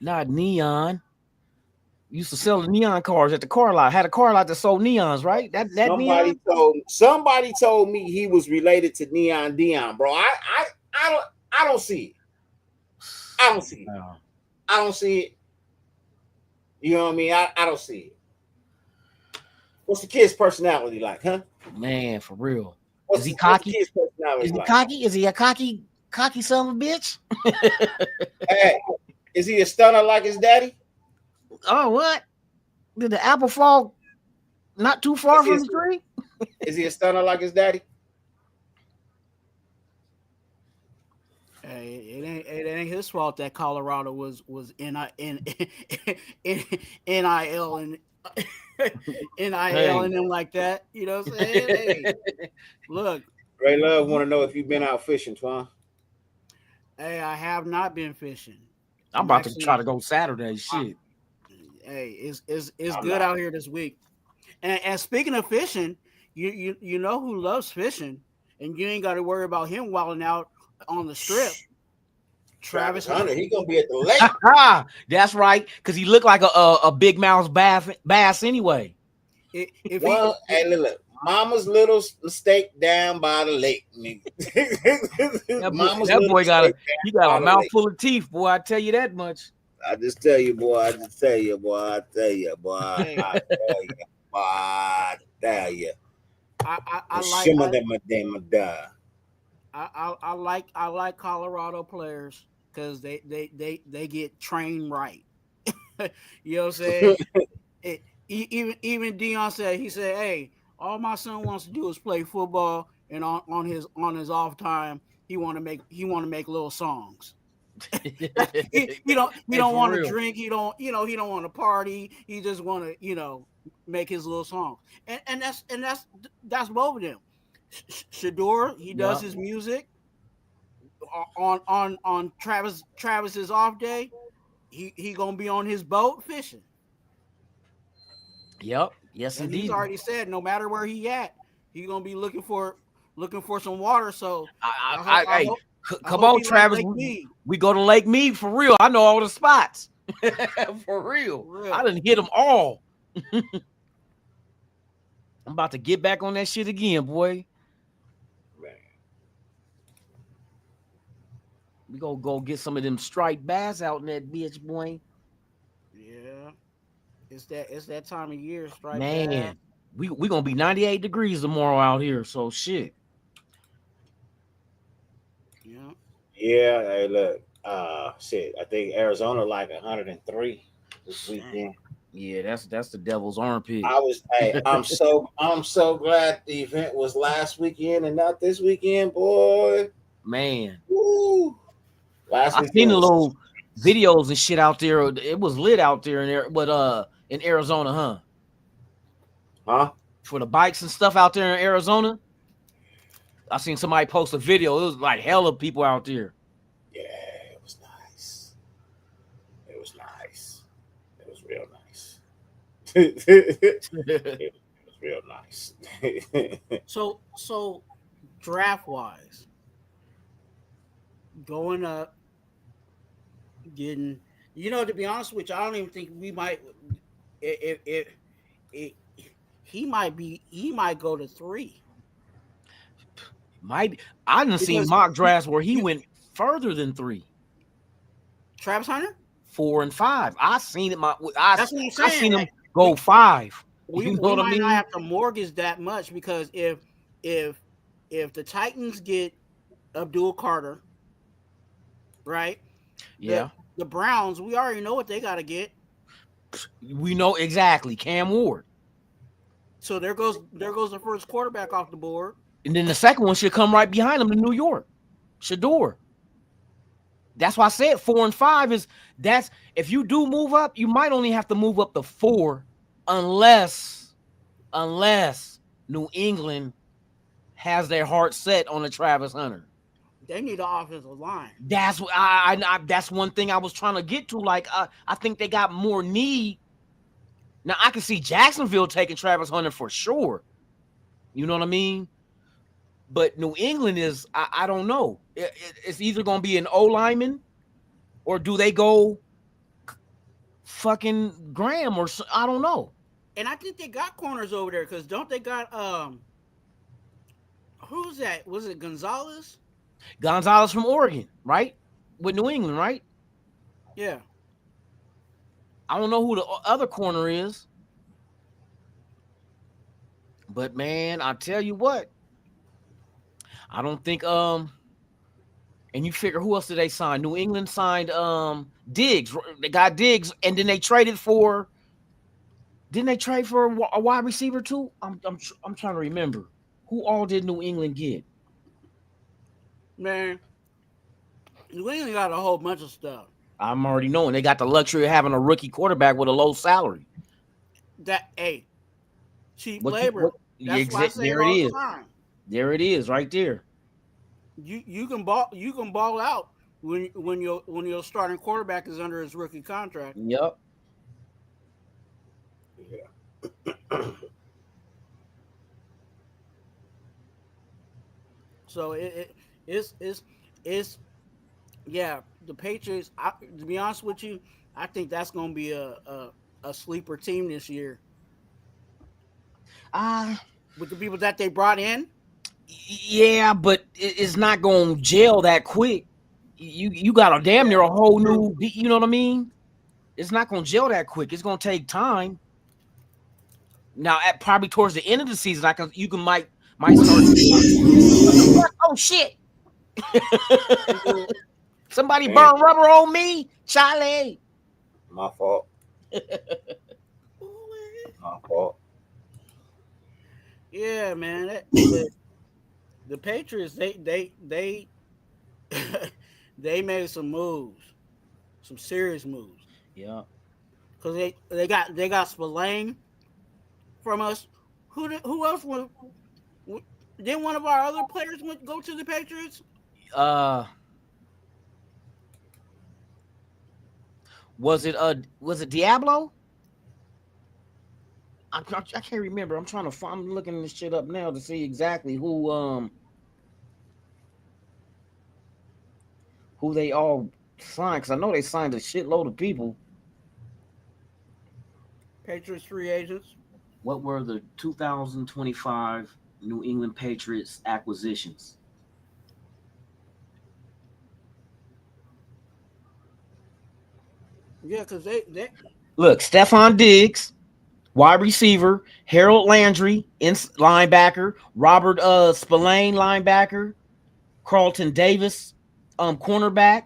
Not Neon. Used to sell the neon cars at the car lot. Had a car lot that sold neons, right? That somebody told me he was related to Neon Dion, bro. I don't see it. I don't see it. No. I don't see it. You know what I mean? I don't see it. What's the kid's personality like, huh? Man, for real. Is he cocky? Is he cocky? Is he a cocky son of a bitch? Hey, is he a stunner like his daddy? Oh, what? Did the apple fall not too far from the tree? Is he a stunner like his daddy? Hey, it ain't his fault that Colorado was NIL and NIL and them like that. You know what I'm saying? Hey, look. Ray Love want to know if you've been out fishing, Twan. Hey, I have not been fishing. I'm about to try to go Saturday. Shit. Hey, it's good out here this week. And speaking of fishing, you know who loves fishing, and you ain't got to worry about him wilding out on the strip. Travis Hunter. He gonna be at the lake. That's right, because he looked like a big mouth bass anyway. Hey, look, Mama's little mistake down by the lake, nigga. that boy got a mouthful of teeth, boy. I tell you that much. I just tell you, boy. I tell you. I like Colorado players because they get trained right. You know what I'm saying? Even Dion said, he said, "Hey, all my son wants to do is play football, and on his off time, he want to make little songs." he don't want to drink. He don't want to party. He just want to make his little songs. And that's both of them. Shador, he does his music on Travis's off day. He gonna be on his boat fishing. Yep. Yes, and indeed. He's already said no matter where he at, he's gonna be looking for some water. So come on, Travis. We go to Lake Mead for real. I know all the spots. For real. I done hit them all. I'm about to get back on that shit again, boy. Man. We gonna go get some of them striped bass out in that bitch, boy. Yeah. It's that time of year, striped man. bass. We gonna be 98 degrees tomorrow out here. So shit. Yeah. Yeah, hey, look, shit. I think Arizona like 103 this weekend. Yeah, that's the devil's armpit. I'm so glad the event was last weekend and not this weekend, boy. Man. Woo. Last I weekend seen the was little videos and shit out there. It was lit out there in there, but in Arizona, huh? For the bikes and stuff out there in Arizona. I seen somebody post a video. It was like hell of people out there. Yeah, it was nice. It was nice. It was real nice. It was real nice. So draft wise, going up, getting, to be honest with you, I don't even think we might. He might go to 3. I done seen mock drafts where he went further than 3. Travis Hunter? 4 and 5. I seen it. That's what I'm saying. I seen him go 5. We You know what I might mean? not have to mortgage that much, because if the Titans get Abdul Carter, right? Yeah. The Browns, we already know what they got to get. We know exactly. Cam Ward. So there goes the first quarterback off the board. And then the second one should come right behind him to New York. Shador. That's why I said 4 and 5 is that's if you do move up, you might only have to move up to 4 unless New England has their heart set on the Travis Hunter. They need an offensive line. That's what I that's one thing I was trying to get to. Like I think they got more need. Now I can see Jacksonville taking Travis Hunter for sure. You know what I mean? But New England is, I don't know. It's either going to be an O lineman, or do they go fucking Graham, or I don't know. And I think they got corners over there, because don't they got who's that? Was it Gonzalez? Gonzalez from Oregon, right? With New England, right? Yeah. I don't know who the other corner is. But man, I tell you what. I don't think and you figure who else did they sign? New England signed Diggs. They got Diggs, and then they traded for. Didn't they trade for a wide receiver too? I'm trying to remember. Who all did New England get? Man, New England got a whole bunch of stuff. I'm already knowing they got the luxury of having a rookie quarterback with a low salary. Cheap labor. That's why I say there it it all is. the time. There it is, right there. You can ball out when your starting quarterback is under his rookie contract. Yep. Yeah. So it's yeah, the Patriots. To be honest with you, I think that's going to be a sleeper team this year. With the people that they brought in. Yeah, but it's not going to gel that quick. You got a damn near a whole new. You know what I mean? It's not going to gel that quick. It's going to take time. Now, probably towards the end of the season, might start. Oh shit! Somebody burn rubber on me, Charlie. My fault. My fault. Yeah, man. The Patriots, they they made some moves, some serious moves. Yeah, because they got Spillane from us. Who else would? Didn't one of our other players go to the Patriots? Was it Diablo? I can't remember. I'm looking this shit up now to see exactly who they all signed, because I know they signed a shitload of people. Patriots free agents. What were the 2025 New England Patriots acquisitions? Yeah, because they look, Stephon Diggs, wide receiver, Harold Landry, linebacker, Robert Spillane, linebacker, Carlton Davis, cornerback,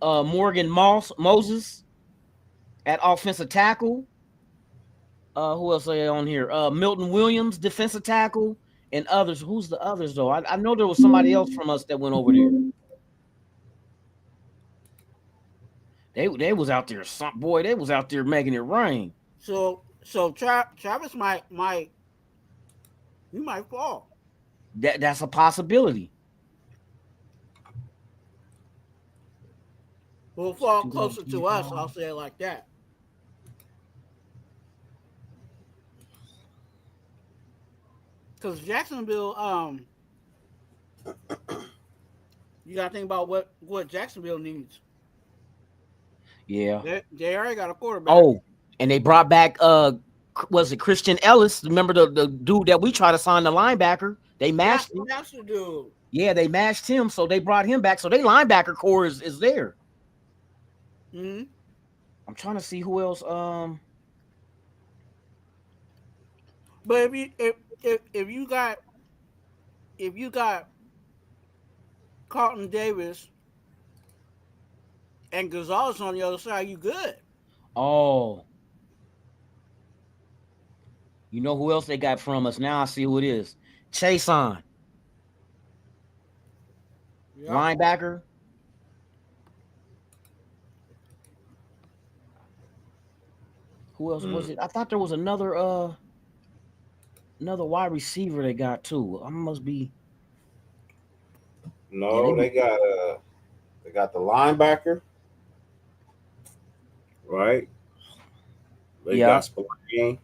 Morgan Moses at offensive tackle. Who else are they on here? Milton Williams, defensive tackle, and others. Who's the others though? I know there was somebody else from us that went over there. They was out there. They was out there making it rain. So Travis might fall. That's a possibility. Will fall closer to us. I'll say it like that. Because Jacksonville, you gotta think about what Jacksonville needs. Yeah, they already got a quarterback. Oh, and they brought back was it Christian Ellis? Remember the dude that we tried to sign, the linebacker? They matched him. That's the dude. Yeah, they matched him, so they brought him back. So their linebacker core is there. Mm-hmm. I'm trying to see who else. But if you got Carlton Davis and Gonzalez on the other side, you good. Oh, you know who else they got from us? Now I see who it is. Chason, linebacker. Who else was it? I thought there was another wide receiver they got too. I must be. No, they got the linebacker, right? They got Spillane.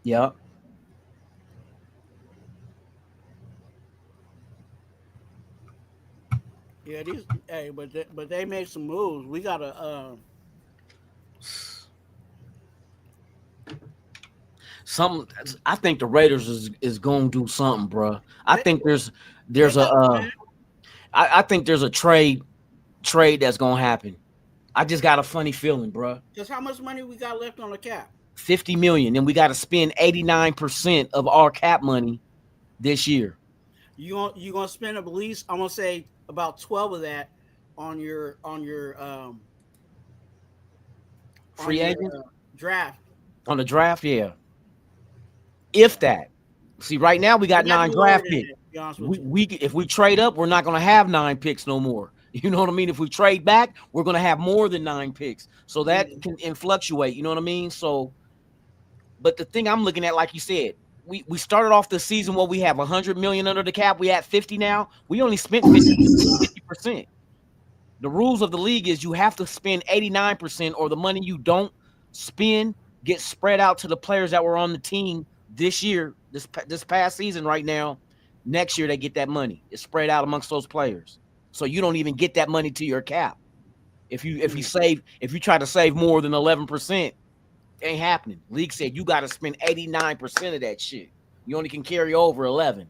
Yeah. Yeah, but they made some moves. We gotta I think the Raiders is going to do something, bro. I think there's I think there's a trade that's going to happen. I just got a funny feeling, bro. Just how much money we got left on the cap? $50 million, and we got to spend 89% of our cap money this year. You gonna spend at least, I'm gonna say about 12 of that on your free agent draft. On the draft, yeah. If that. See, right now we got 9 draft picks. If we trade up, we're not going to have 9 picks no more. You know what I mean? If we trade back, we're going to have more than 9 picks. So that can fluctuate. You know what I mean? So, but the thing I'm looking at, like you said, we started off the season where we have 100 million under the cap. We at 50 now. We only spent 50%. The rules of the league is you have to spend 89%, or the money you don't spend gets spread out to the players that were on the team this year, this past season. Right now, next year they get that money. It's spread out amongst those players, so you don't even get that money to your cap. If you try to save more than 11%, it ain't happening. League said you got to spend 89% of that shit. You only can carry over 11.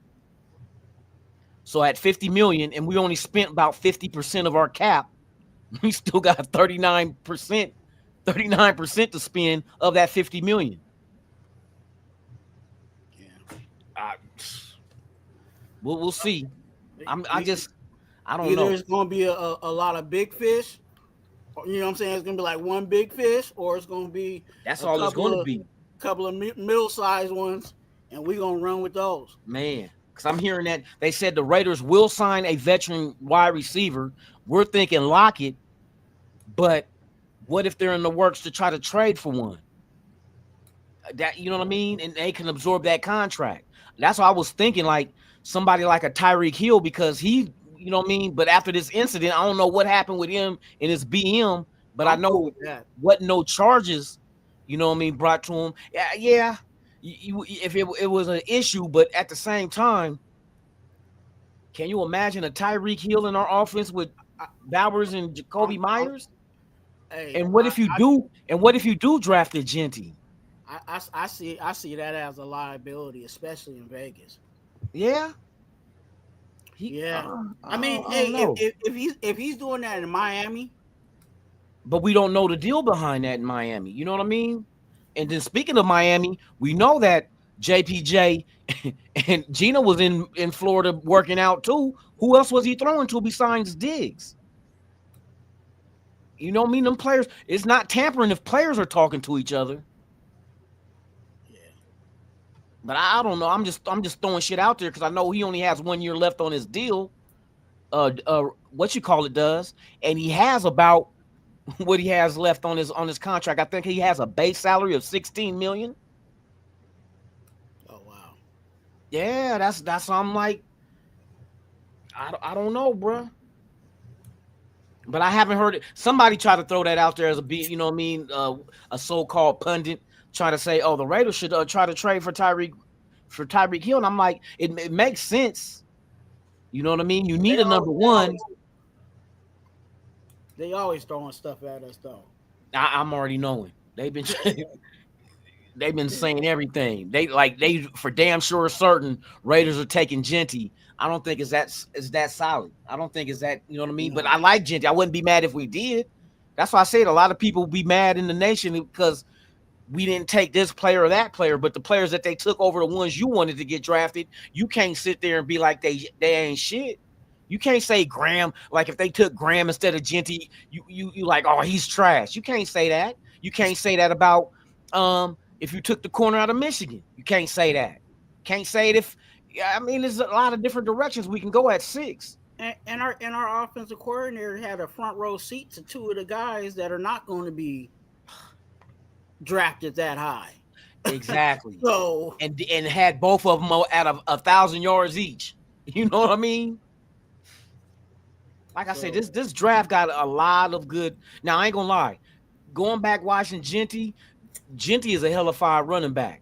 So at 50 million, and we only spent about 50% of our cap, we still got 39% to spend of that 50 million. We'll see. I don't know. Either it's going to be a lot of big fish, you know what I'm saying? It's going to be like one big fish, or it's going to be that's all it's going to be. A couple of middle-sized ones, and we're going to run with those. Man, because I'm hearing that they said the Raiders will sign a veteran wide receiver. We're thinking Lockett, but what if they're in the works to try to trade for one? That, you know what I mean? And they can absorb that contract. That's why I was thinking like somebody like a Tyreek Hill, because he, you know what I mean? But after this incident, I don't know what happened with him and his BM, but I know what no charges, you know what I mean, brought to him. Yeah. If it was an issue, but at the same time, can you imagine a Tyreek Hill in our offense with Bowers and Jacoby Myers? And what if you do? And what if you do draft a Genty? I see that as a liability, especially in Vegas. Yeah. I mean, if he's doing that in Miami, but we don't know the deal behind that in Miami. You know what I mean? And then speaking of Miami, we know that JPJ and Gina was in Florida working out too. Who else was he throwing to besides Diggs? You know what I mean? Them players, it's not tampering if players are talking to each other. Yeah. But I don't know. I'm just throwing shit out there because I know he only has 1 year left on his deal. What you call it does, and he has about what he has left on his contract. I think he has a base salary of $16 million. Oh wow. Yeah, that's I'm like, I don't know, bro. But I haven't heard it. Somebody try to throw that out there as a you know what I mean, a so-called pundit trying to say, oh, the Raiders should try to trade for Tyreek Hill. And I'm like, it makes sense. You know what I mean? You need a number one. They always throwing stuff at us though. I'm already knowing. They've been saying everything. They for damn sure certain Raiders are taking Genty. I don't think is that solid. I don't think is that, you know what I mean? No. But I like Genty. I wouldn't be mad if we did. That's why I said a lot of people be mad in the nation because we didn't take this player or that player, but the players that they took over the ones you wanted to get drafted, you can't sit there and be like they ain't shit. You can't say Graham, like if they took Graham instead of Genty, you like, oh, he's trash. You can't say that. You can't say that about if you took the corner out of Michigan. You can't say that. Can't say it if I mean there's a lot of different directions we can go at 6. And our offensive coordinator had a front row seat to 2 of the guys that are not going to be drafted that high. Exactly. So and had both of them at 1,000 yards each. You know what I mean? Like I said, this draft got a lot of good. Now I ain't gonna lie, going back watching Genty is a hell of a running back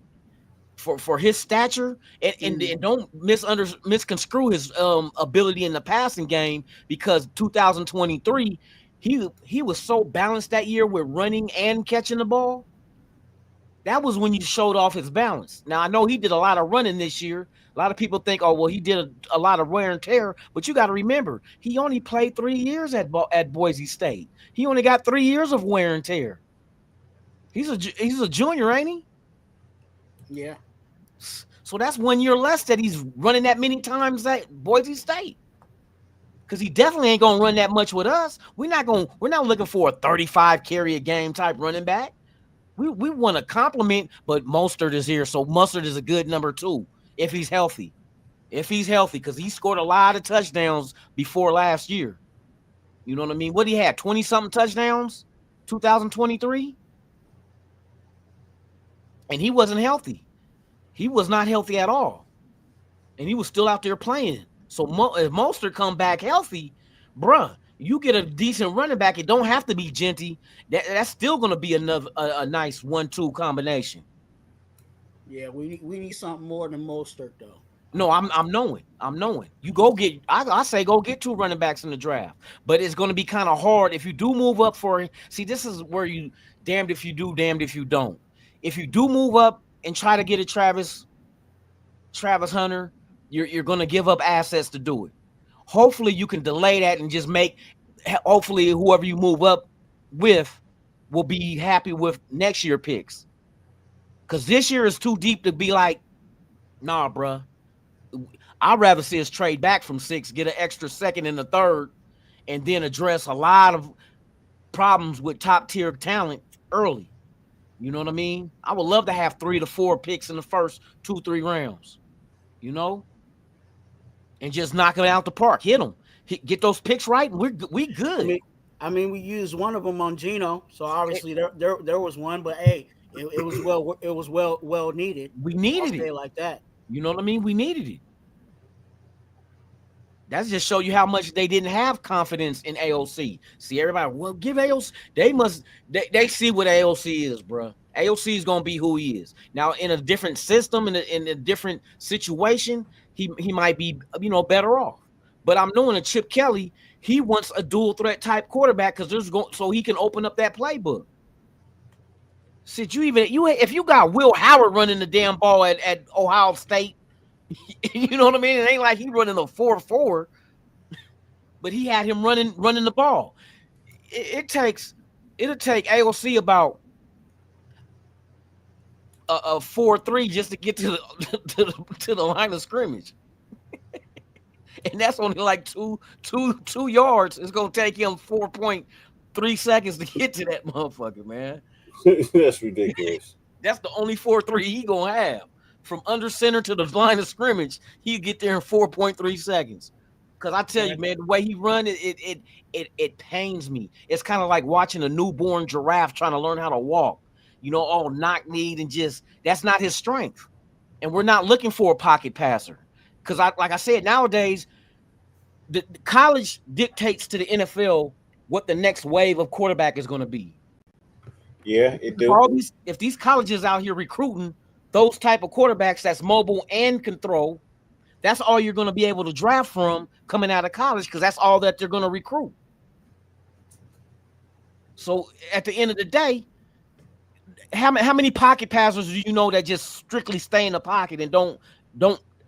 for his stature, and don't misconstrue his ability in the passing game, because 2023 he was so balanced that year with running and catching the ball. That was when you showed off his balance. Now I know he did a lot of running this year. A lot of people think, oh, well, he did a lot of wear and tear, but you got to remember, he only played 3 years at Boise State. He only got 3 years of wear and tear. He's a junior, ain't he? yeah. So that's 1 year less that he's running that many times at Boise State. Because he definitely ain't gonna run that much with us. We're not looking for a 35 carry a game type running back. We want to compliment, but Mostert is here, so Mostert is a good number 2. If he's healthy, because he scored a lot of touchdowns before last year. You know what I mean? What he had, 20-something touchdowns, 2023? And he wasn't healthy. He was not healthy at all. And he was still out there playing. So if Mostert come back healthy, bruh, you get a decent running back. It don't have to be Genty. That's still going to be a nice 1-2 combination. Yeah, we need something more than Mostert though. No, I'm knowing. You go get. I say go get 2 running backs in the draft, but it's going to be kind of hard if you do move up for. See, this is where you damned if you do, damned if you don't. If you do move up and try to get a Travis Hunter, you're going to give up assets to do it. Hopefully, you can delay that and just make. Hopefully, whoever you move up with will be happy with next year picks. Because this year is too deep to be like, nah, bruh. I'd rather see us trade back from 6, get an extra second and a third, and then address a lot of problems with top-tier talent early. You know what I mean? I would love to have 3 to 4 picks in the first 2-3 rounds, you know? And just knock it out the park. Hit them. Get those picks right, and we good. I mean, we used one of them on Geno, so obviously there was one, but hey, it was well needed. We needed it like that. You know what I mean? We needed it. That's just show you how much they didn't have confidence in AOC. See, everybody, well, give AOC. They see what AOC is, bro. AOC is gonna be who he is. Now, in a different system, in a different situation, he might be, better off. But I'm knowing that Chip Kelly, he wants a dual threat type quarterback so he can open up that playbook. Shit, if you got Will Howard running the damn ball at Ohio State, you know what I mean? It ain't like he running a 4-4, but he had him running the ball. It takes it'll take AOC about a 4-3 just to get to the to the line of scrimmage. And that's only like two yards. It's gonna take him 4.3 seconds to get to that motherfucker, man. That's ridiculous. That's the only 4-3 he gonna have. From under center to the line of scrimmage, he'll get there in 4.3 seconds. Cause I tell you, man, the way he run it pains me. It's kind of like watching a newborn giraffe trying to learn how to walk. You know, all knock-kneed and just that's not his strength. And we're not looking for a pocket passer. Because like I said, nowadays, the college dictates to the NFL what the next wave of quarterback is going to be. Yeah, it do. If these colleges out here recruiting those type of quarterbacks that's mobile and can throw, that's all you're going to be able to draft from coming out of college because that's all that they're going to recruit. So at the end of the day, how many pocket passers do you know that just strictly stay in the pocket and don't?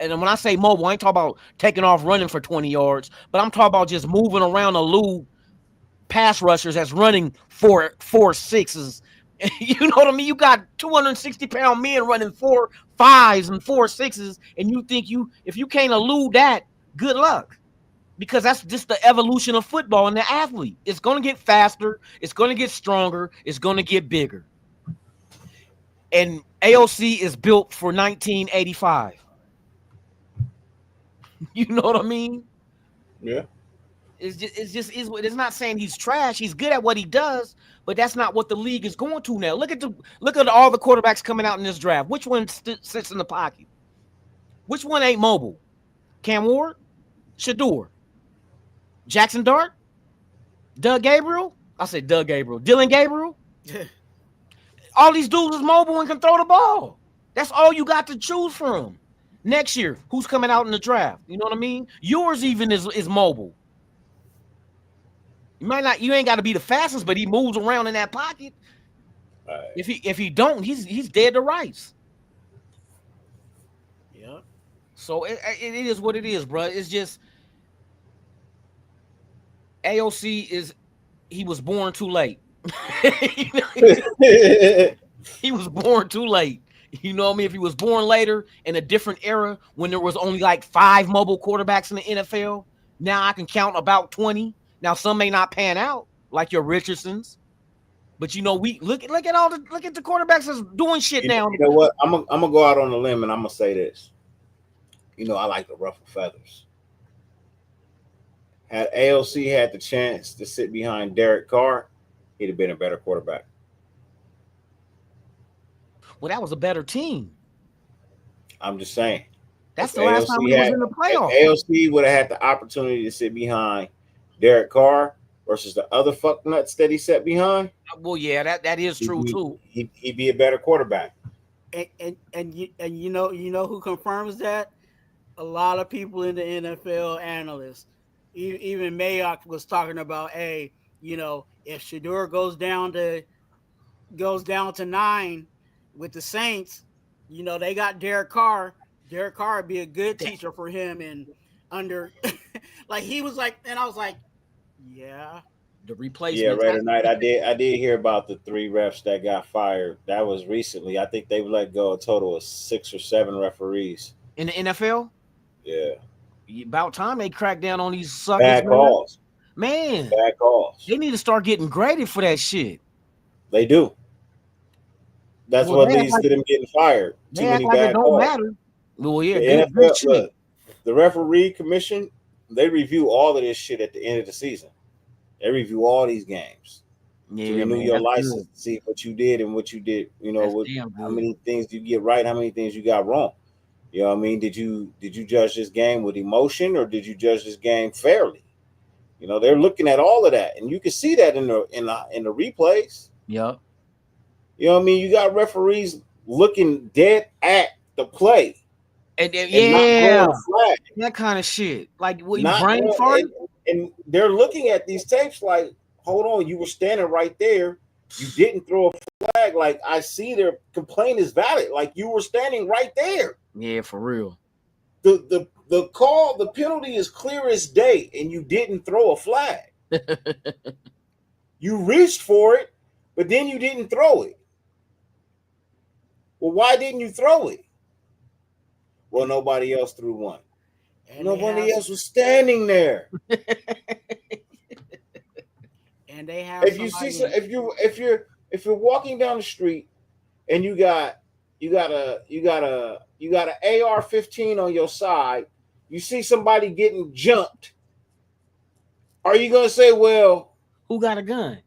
And when I say mobile, I ain't talking about taking off running for 20 yards, but I'm talking about just moving around a loo pass rushers that's running 4.6s. You know what I mean? You got 260-pound men running 4.5s and 4.6s, and you think if you can't elude that, good luck. Because that's just the evolution of football and the athlete. It's going to get faster. It's going to get stronger. It's going to get bigger. And AOC is built for 1985. You know what I mean? Yeah. It's not saying he's trash. He's good at what he does, but that's not what the league is going to now. Look at all the quarterbacks coming out in this draft. Which one sits in the pocket? Which one ain't mobile? Cam Ward, Shador, Jackson Dart, Doug Gabriel. I said Doug Gabriel. Dylan Gabriel. All these dudes is mobile and can throw the ball. That's all you got to choose from. Next year, who's coming out in the draft? You know what I mean? Yours even is mobile. You ain't got to be the fastest, but he moves around in that pocket. Right. If he don't, he's dead to rights. Yeah. So it is what it is, bro. It's just AOC he was born too late. He was born too late. You know what I mean? If he was born later in a different era when there was only like 5 mobile quarterbacks in the NFL, now I can count about 20. Now some may not pan out like your Richardsons, but you know we look at the quarterbacks that's doing shit now. You know what? I'm gonna go out on a limb and I'm gonna say this. You know I like to ruffle feathers. Had AOC had the chance to sit behind Derek Carr, he'd have been a better quarterback. Well, that was a better team. I'm just saying. That's the last time he was in the playoffs. AOC would have had the opportunity to sit behind Derek Carr versus the other fucknuts that he sat behind. Well, yeah, that is true too. He'd be a better quarterback. And you know who confirms that? A lot of people in the NFL, analysts. Even Mayock was talking about, hey, you know, if Shador goes down to 9 with the Saints, you know, they got Derek Carr. Derek Carr would be a good teacher for him. And under, like he was like, and I was like, yeah. The replacement. Yeah, right tonight I did hear about the 3 refs that got fired. That was recently. I think they let go a total of 6 or 7 referees in the NFL. Yeah. About time they crack down on these suckers. Bad calls. Man. Bad calls. They need to start getting graded for that shit. They do. That's what leads to them getting fired. Too many bad calls. Matter. Well, yeah, the referee commission, they review all of this shit at the end of the season. They review all these games. Yeah, to renew your license, see what you did and what you did. You know, how many things you get right, how many things you got wrong. You know what I mean? Did you judge this game with emotion or did you judge this game fairly? You know, they're looking at all of that, and you can see that in the replays. Yeah. You know what I mean? You got referees looking dead at the play. And yeah, that kind of shit. Like, what you brain fart? And they're looking at these tapes like, hold on, you were standing right there. You didn't throw a flag. Like, I see their complaint is valid. Like, you were standing right there. Yeah, for real. The call, the penalty is clear as day, and you didn't throw a flag. You reached for it, but then you didn't throw it. Well, why didn't you throw it? Well, nobody else threw one. And Nobody else was standing there. And they have If you see, if you're walking down the street and you got an AR-15 on your side, you see somebody getting jumped. Are you gonna say, "Well, who got a gun?"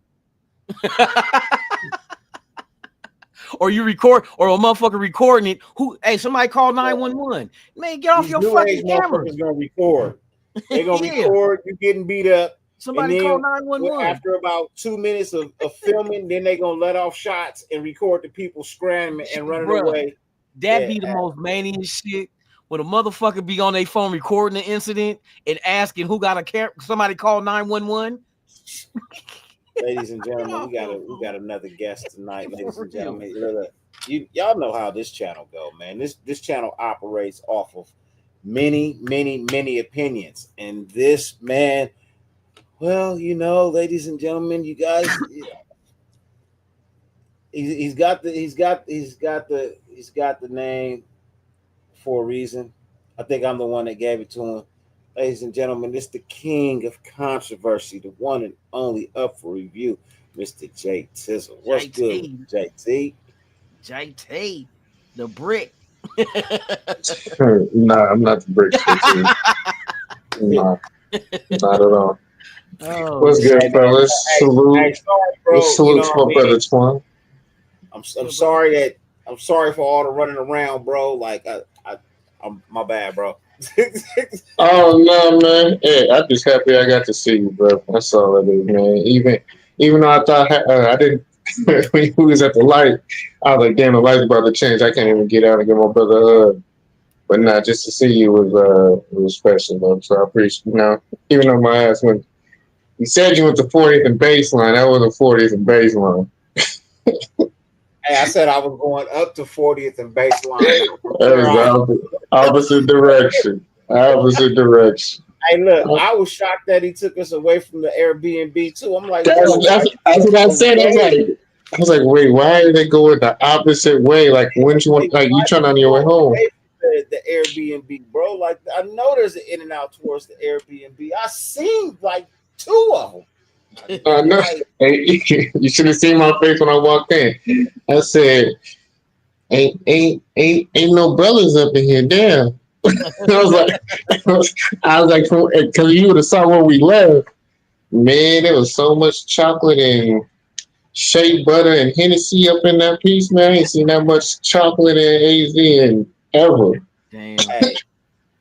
Or you record, or a motherfucker recording it. Who? Hey, somebody call 911. Man, get off your fucking camera. Gonna record. They're gonna record you getting beat up. Somebody call 911. After about 2 minutes of filming, then they're gonna let off shots and record the people scrambling and running away. That'd be the most mania shit. When a motherfucker be on their phone recording the incident and asking who got a camera, somebody call 911. Ladies and gentlemen, we got another guest tonight, ladies and gentlemen. Look, y'all know how this channel go, man. This channel operates off of many opinions, and this man, well, ladies and gentlemen, you guys, he's got the name for a reason. I think I'm the one that gave it to him. Ladies and gentlemen, it's the king of controversy, the one and only up for review, Mr. Jay Tizzle. What's good, JT? JT, the brick. Nah, I'm not the brick. Nah, not at all. Oh, what's good, fellas? Salute to my brother Twan. I'm sorry for all the running around, bro. Like I'm my bad, bro. Oh no, man! Hey, I'm just happy I got to see you, bro. That's all it is, man. Even though I thought I didn't, when we was at the light, I was like, "Damn, the light's about to change. I can't even get out and give my brother a hug." But nah, just to see you was special, though. So I appreciate, even though my ass went. You said you went to 40th and baseline. That was a 40th and baseline. Hey, I said I was going up to 40th and baseline. That was opposite direction. Opposite direction. Hey, look, I was shocked that he took us away from the Airbnb too. I'm like, that's what I said. I was like, wait, why are they going the opposite way? Like, wouldn't you want, like, you trying on your way home? The Airbnb, bro. Like, I know there's an in and out towards the Airbnb. I seen like 2 of them. No. Hey, you should have seen my face when I walked in. I said, "Ain't no brothers up in here, damn." I was like, because you would have saw where we left. Man, there was so much chocolate and shea butter and Hennessy up in that piece, man. I ain't seen that much chocolate and AZ in ever. Damn.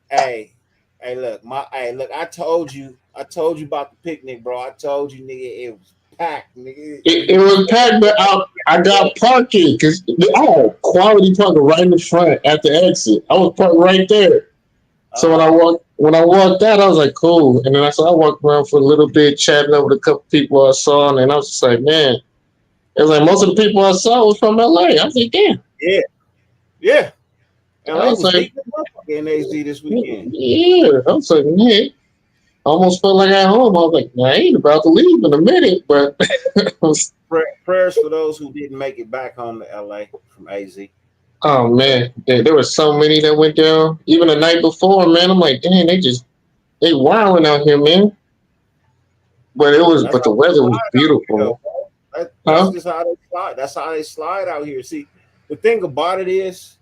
Hey, look, I told you about the picnic, bro. I told you, nigga, it was packed, nigga. It was packed, but I got parking because I had quality parking right in the front at the exit. I was parked right there. So when I walked out, I was like, cool. And then I walked around for a little bit, chatting over the couple people I saw, and then I was just like, man, it was like most of the people I saw was from LA. I was like, damn. Yeah. And I was like, in AZ this weekend. Yeah, I was like, man. Almost felt like at home. I was like, I ain't about to leave in a minute, but prayers for those who didn't make it back home to LA from AZ. Oh man, there were so many that went down. Even the night before, man, I'm like, dang, they wilding out here, man. But the weather was beautiful. That's just how they slide. That's how they slide out here. See, the thing about it is,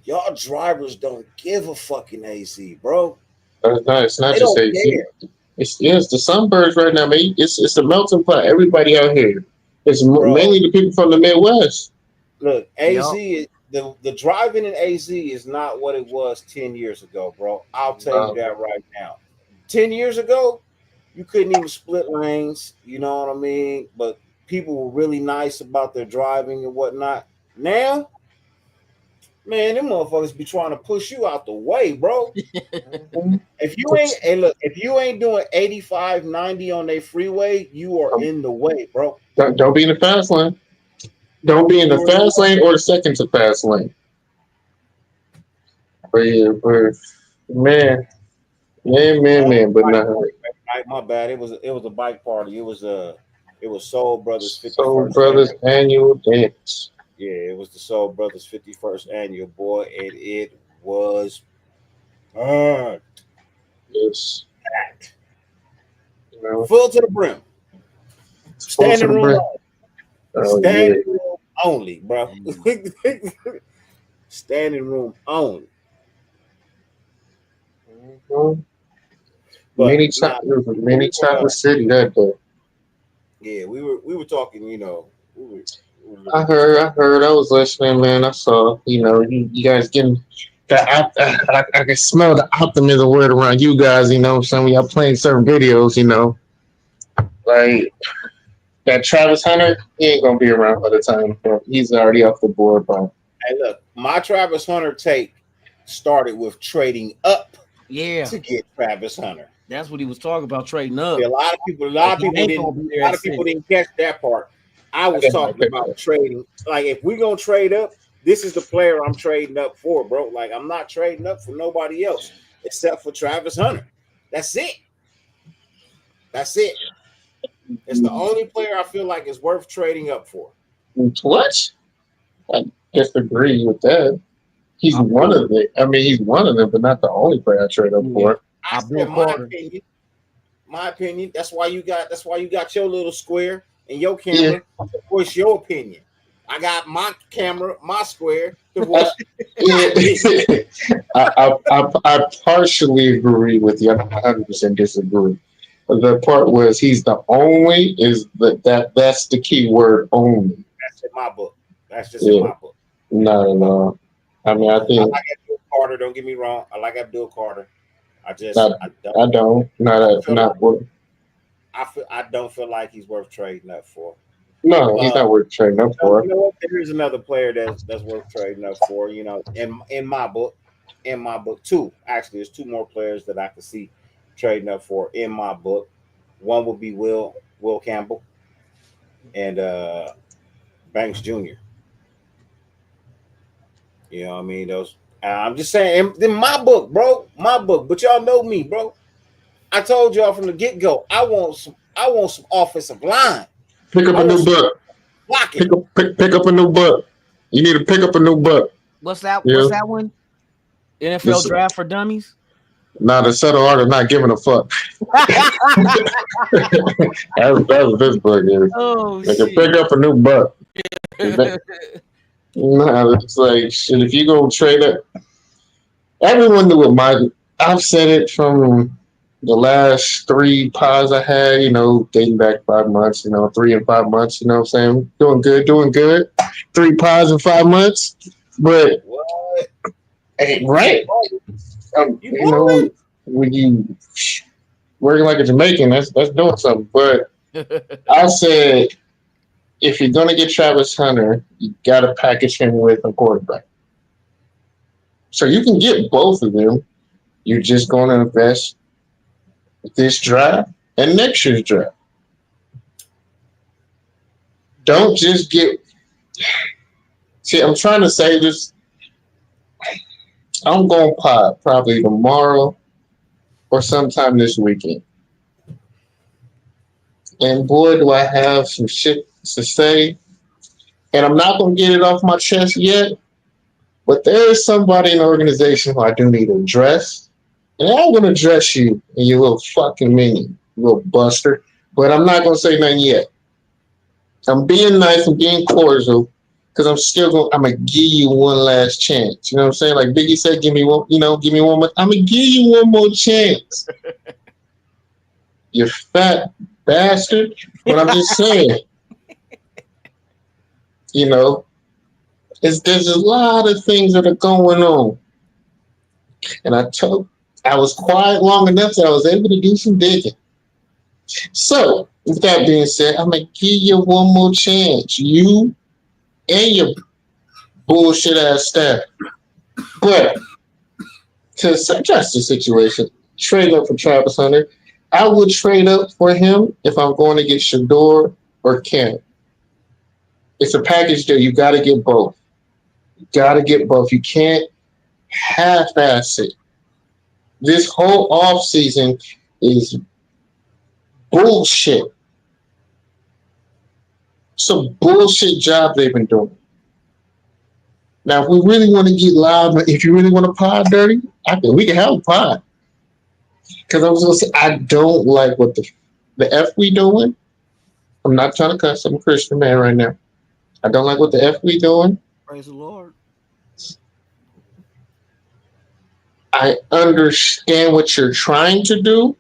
y'all drivers don't give a fucking AZ, bro. It's not just AZ. It's the sunbirds right now, man. It's a melting pot. Everybody out here. It's mainly the people from the Midwest. Look, AZ, the driving in AZ is not what it was 10 years ago, bro. I'll tell you that right now. 10 years ago, you couldn't even split lanes. You know what I mean? But people were really nice about their driving and whatnot. Now, man, them motherfuckers be trying to push you out the way, bro. If you ain't doing 85, 90 on their freeway, you are in the way, bro. Don't be in the fast lane. Don't be in the fast lane or the second to fast lane. But man. But no. My bad. It was a bike party. It was It was Soul Brothers 51st. Soul Brothers annual dance. Yeah, it was the Soul Brothers 51st annual, boy, and it was Yes. packed. You know, Full to the brim. Standing room only. Oh, Standing room only, bro. Standing room only. Mhm. But Many nah, chocolate city that day. yeah, we were talking, we were I heard. I was listening, man. I saw, you guys getting that. I can smell the optimism word around you guys. Some of y'all playing certain videos. Like that Travis Hunter. He ain't gonna be around by the time. But he's already off the board. But Hey, look, my Travis Hunter take started with trading up Yeah, to get Travis Hunter. that's what he was talking about, trading up. Yeah, a lot of people didn't catch that part. I was talking about trading. Like, if we're gonna trade up, this is the player I'm trading up for, bro. Like, I'm not trading up for nobody else except for Travis Hunter. That's it. That's it. It's the only player I feel like is worth trading up for. what? I disagree with that. He's one of them. I mean, he's one of them, but not the only player I trade up for. I said my opinion. That's why you got your little square and your camera to voice your opinion. I got my camera, my square to voice. I partially agree with you. I 100% disagree. The part was he's the only that's the key word, only. That's in my book. That's just in my book. No. I mean, I think I like Abdul Carter. Don't get me wrong. I like Abdul Carter. I don't feel like he's worth trading up for. No, he's not worth trading up for. You know what? There is another player that's worth trading up for. In my book two. Actually, there's two more players that I could see trading up for in my book. One would be Will Campbell and Banks Jr. You know what I mean? Those. I'm just saying, in my book, bro. My book. But y'all know me, bro. I told y'all from the get-go, I want some offensive line. Pick up a new book. Pick up a new book. You need to pick up a new book. What's that? Yeah. What's that one? NFL Draft for Dummies? Nah, the subtle art of not giving a fuck. That's what this book is. Oh, shit. Pick up a new book. Nah, it's like, shit, if you go trade it, everyone knew what I've said it from the last 3 pods I had, dating back 5 months, 3 and 5 months, you know what I'm saying? Doing good. 3 pods in 5 months. But, hey, right. When you working like a Jamaican, that's doing something. But I said, if you're going to get Travis Hunter, you got to package him with a quarterback. So you can get both of them. You're just going to invest this draft and next year's draft. Don't just get. See, I'm trying to say this. I'm going to pod probably tomorrow or sometime this weekend. And boy, do I have some shit to say. And I'm not going to get it off my chest yet. But there is somebody in the organization who I do need to address. And I'm going to address you and you little fucking minion, you little buster. But I'm not going to say nothing yet. I'm being nice and being cordial because I'm going to give you one last chance. You know what I'm saying? Like Biggie said, give me one more. I'm going to give you one more chance. You fat bastard. But I'm just saying, there's a lot of things that are going on. And I was quiet long enough that I was able to do some digging. So, with that being said, I'm going to give you one more chance. You and your bullshit ass staff. But, to address the situation, trade up for Travis Hunter. I would trade up for him if I'm going to get Shador or Cam. It's a package deal. You got to get both. You can't half-ass it. This whole offseason is bullshit. It's a bullshit job they've been doing. Now, if we really want to get loud, if you really want to pod dirty, we can have a pod. Because I was going to say, I don't like what the F we doing. I'm not trying to cuss. I'm a Christian man right now. I don't like what the F we doing. Praise the Lord. I understand what you're trying to do.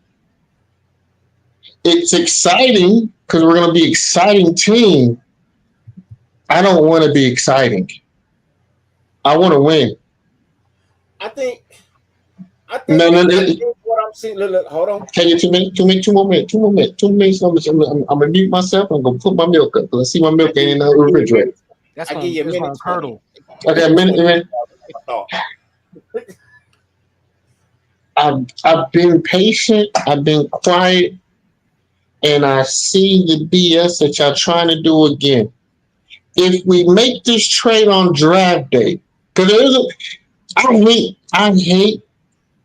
It's exciting because we're going to be an exciting team. I don't want to be exciting. I want to win. I think No. what I'm seeing. Look, hold on. Can you 2 minutes? 2 more minutes. 2 more minutes. 2 minutes. I'm gonna mute myself. I'm gonna put my milk up because I see my milk ain't in the refrigerator. That's I give you a minute. Curdle. Okay, a minute. I've been patient. I've been quiet, and I see the BS that y'all trying to do again. If we make this trade on draft day, because I hate.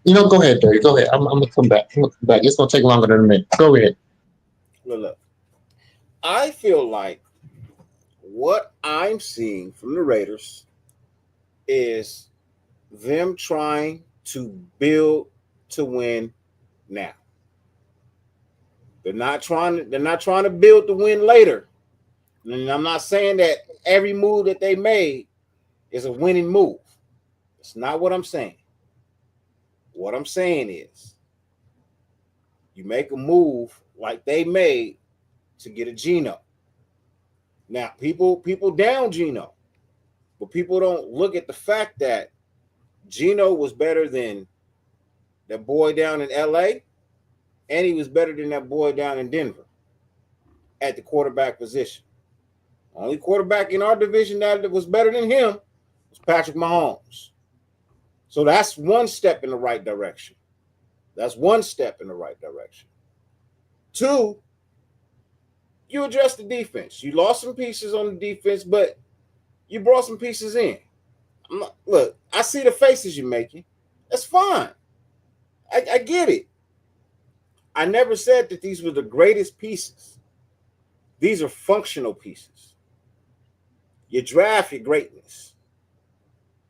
Go ahead, Dirty. Go ahead. I'm gonna come back. It's gonna take longer than a minute. Go ahead. Look. I feel like what I'm seeing from the Raiders is them trying to build to win now. They're not trying to build to win later. And I'm not saying that every move that they made is a winning move. It's not what I'm saying. What I'm saying is you make a move like they made to get a Geno. Now, people down Geno, but people don't look at the fact that Geno was better than that boy down in LA, and he was better than that boy down in Denver at the quarterback position. Only quarterback in our division that was better than him was Patrick Mahomes. So that's one step in the right direction. That's one step in the right direction. 2, you address the defense. You lost some pieces on the defense, but you brought some pieces in. Look, I see the faces you're making. That's fine. I get it. I never said that these were the greatest pieces. These are functional pieces. You draft your greatness.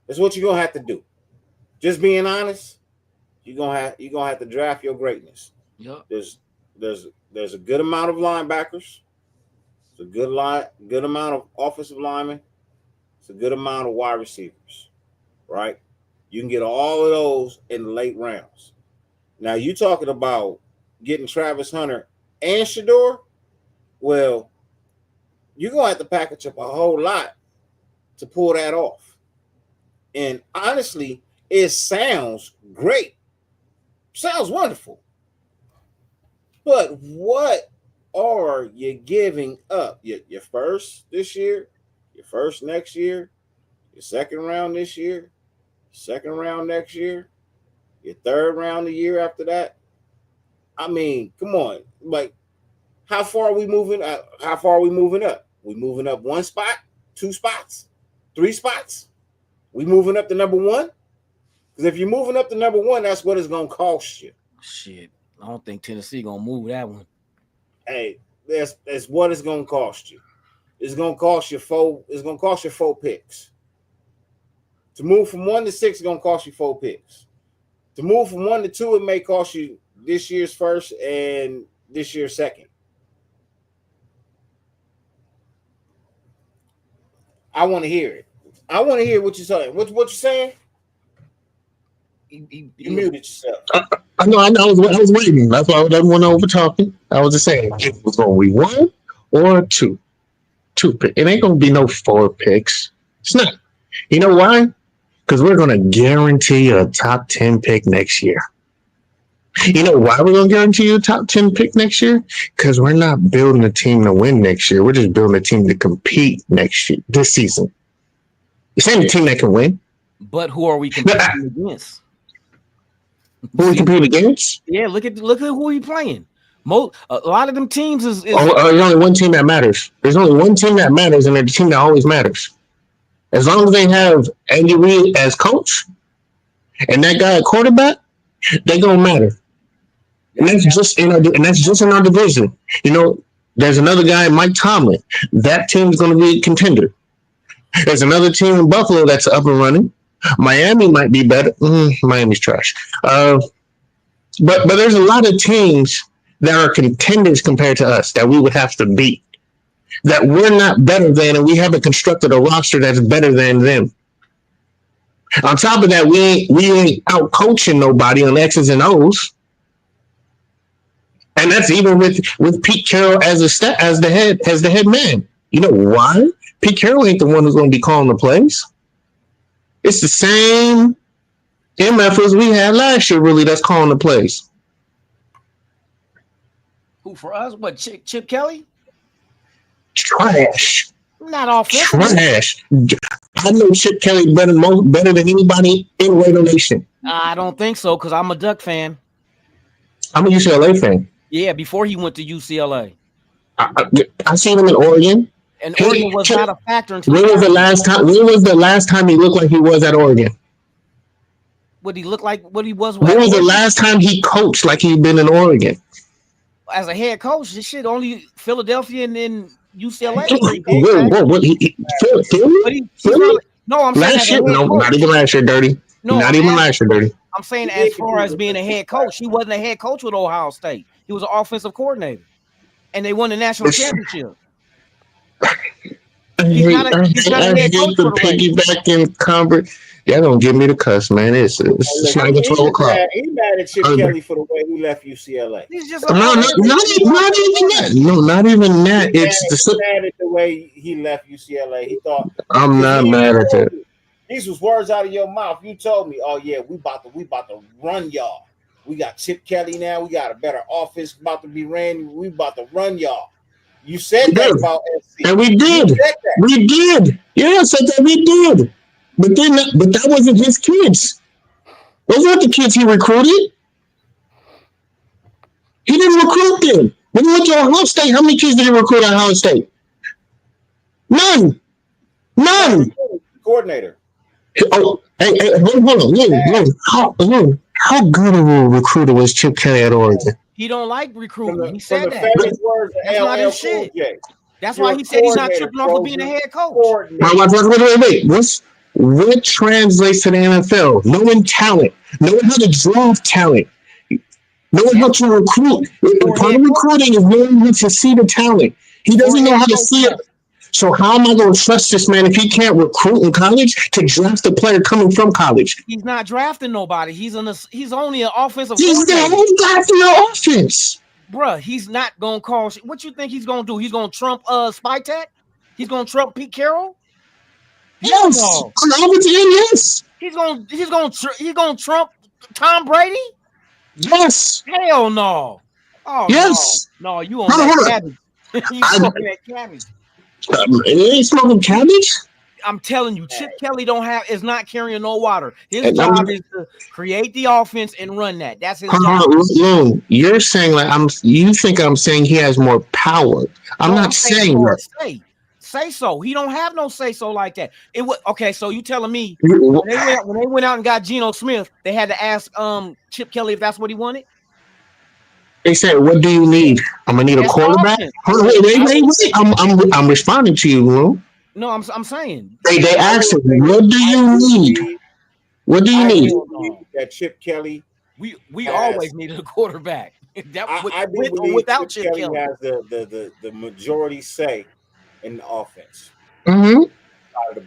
That's what you're gonna have to do. Just being honest, you're gonna have to draft your greatness. Yep. There's a good amount of linebackers. It's a good amount of offensive linemen. It's a good amount of wide receivers, right? You can get all of those in the late rounds. Now you talking about getting Travis Hunter and Shedeur? Well, you're gonna have to package up a whole lot to pull that off. And honestly, it sounds great. Sounds wonderful. But what are you giving up? Your first this year, your first next year, your second round this year, second round next year, your third round the year after that. I mean, come on. Like, how far are we moving? How far are we moving up? We moving up 1 spot, 2 spots, 3 spots? We moving up to number 1? Because if you're moving up to number 1, that's what it's gonna cost you. Shit, I don't think Tennessee gonna move that one. Hey, that's what it's gonna cost you. It's gonna cost you 4. It's gonna cost you 4 picks. To move from 1 to 6 is gonna cost you 4 picks. To move from 1 to 2, it may cost you this year's first and this year's second. I want to hear it. I want to hear what you're saying. What you saying? You muted yourself. I know. I was waiting. That's why I didn't want to over talking. I was just saying it was going to be 1 or 2. 2 picks. It ain't going to be no 4 picks. It's not. You know why? Because we're going to guarantee a top 10 pick next year. You know why we're going to guarantee you a top 10 pick next year? Because we're not building a team to win next year. We're just building a team to compete next year, this season. It's not a team that can win. But who are we competing against? Who are we competing against? Yeah, look at who we playing. A lot of them teams is there's only one team that matters. There's only one team that matters, and it's the team that always matters. As long as they have Andy Reid as coach and that guy at quarterback, they're gonna matter. And that's just in our division. You know, There's another guy, Mike Tomlin. That team's going to be a contender. There's another team in Buffalo that's up and running. Miami might be better. Miami's trash. But there's a lot of teams that are contenders compared to us that we would have to beat. That we're not better than, and we haven't constructed a roster that's better than them. On top of that, we ain't out coaching nobody on X's and O's. And that's even with Pete Carroll as the head man. You know why? Pete Carroll ain't the one who's going to be calling the plays. It's the same MFers we had last year, really, that's calling the plays. Who for us? What, Chip Kelly? Trash. Not offensive. Trash. I know Chip Kelly better than anybody in Radio Nation. I don't think so, because I'm a Duck fan. I'm a UCLA fan. Yeah, before he went to UCLA. I seen him in Oregon. And Oregon was not a factor until. When was the last time he looked like he was at Oregon? What he looked like? What he was? When was the last time he coached like he'd been in Oregon? As a head coach, this shit only Philadelphia and then UCLA. Philly? No, I'm saying last year. No, not even last year, Dirty. No, not even last year, Dirty. I'm saying as far as being a head coach, he wasn't a head coach with Ohio State. He was an offensive coordinator, and they won the national championship. He's not a head coach for the piggyback and convert. Y'all don't give me the cuss, man. It's not even 12 o'clock. He mad at Chip Kelly for the way he left UCLA. He's just not even that. No, not even that. He's mad at the way he left UCLA. He thought I'm not mad at that. These was words out of your mouth. You told me, "Oh yeah, we about to run y'all. We got Chip Kelly now. We got a better offense about to be ran. We about to run y'all." You said that about SC, and we did. We did. Yeah, I said that we did. But that wasn't his kids. Those weren't the kids he recruited. He didn't recruit them. When he went to Ohio State, how many kids did he recruit at Ohio State? None. Coordinator. Oh, hey, hold on. How good of a recruiter was Chip Kelly at Oregon? He don't like recruiting. He said that. That's not his shit. That's why he said he's not tripping off of being a head coach. Wait. What translates to the NFL? Knowing talent, knowing how to draft talent, knowing how to recruit. Part of recruiting is knowing how to see the talent. He doesn't know how to see it. So how am I going to trust this man if he can't recruit in college to draft a player coming from college? He's not drafting nobody. He's only an offensive. He's the whole guy for your offense, bruh. He's not going to call. What you think he's going to do? He's going to trump Spytek? He's going to trump Pete Carroll? Yes, no. Yes. He's gonna trump Tom Brady. Yes. Hell no. Oh yes. No, you on that cabbage. You smoking that cabbage. You ain't smoking cabbage. I'm telling you, Chip Kelly is not carrying no water. His job is to create the offense and run that. That's his job. You're saying you think I'm saying he has more power. I'm not saying that. Say so. He don't have no say so like that. Okay. So you telling me when they went out and got Geno Smith, they had to ask Chip Kelly if that's what he wanted? They said, "What do you need? I'm gonna need a quarterback." Wait. I'm responding to you, bro. No, I'm saying they asked him, "What do you need? What do you need?" That Chip Kelly. We always needed a quarterback. I believe without Chip Kelly has the majority say in the offense. Mm-hmm.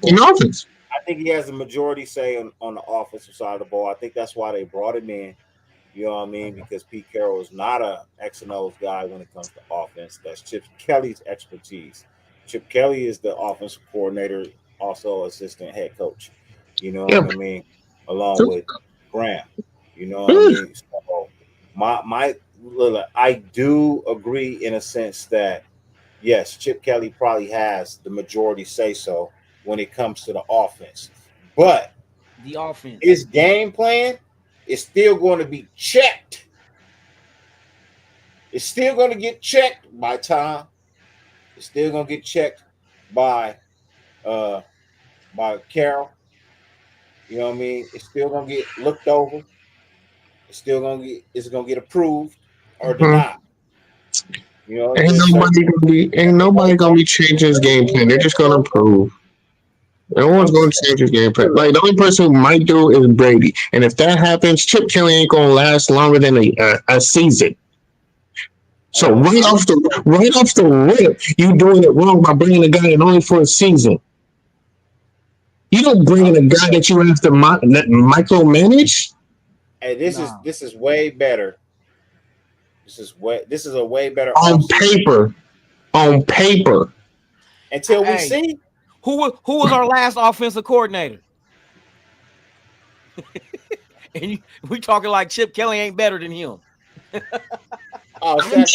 In offense. I think he has the majority say on the offensive side of the ball. I think that's why they brought him in. You know what I mean? Because Pete Carroll is not a X and O's guy when it comes to offense. That's Chip Kelly's expertise. Chip Kelly is the offensive coordinator, also assistant head coach. You know what I mean? Along with Graham. You know what I mean? So I do agree in a sense that yes, Chip Kelly probably has the majority say so when it comes to the offense. But the offense, his game plan is still going to be checked. It's still going to get checked by Tom. It's still going to get checked by Carroll. You know what I mean? It's still going to get looked over. It's still going to get approved or denied. You know, Ain't nobody gonna be changing his game plan. They're just gonna improve. No one's going to change his game plan. Like the only person who might do is Brady, and if that happens, Chip Kelly ain't gonna last longer than a season. So right off the rip, you doing it wrong by bringing a guy in only for a season. You don't bring in a guy that you have to micromanage. Hey, this is way better. This is a way better on paper. Until we see. Who was our last offensive coordinator? And we talking like Chip Kelly ain't better than him. Hold on.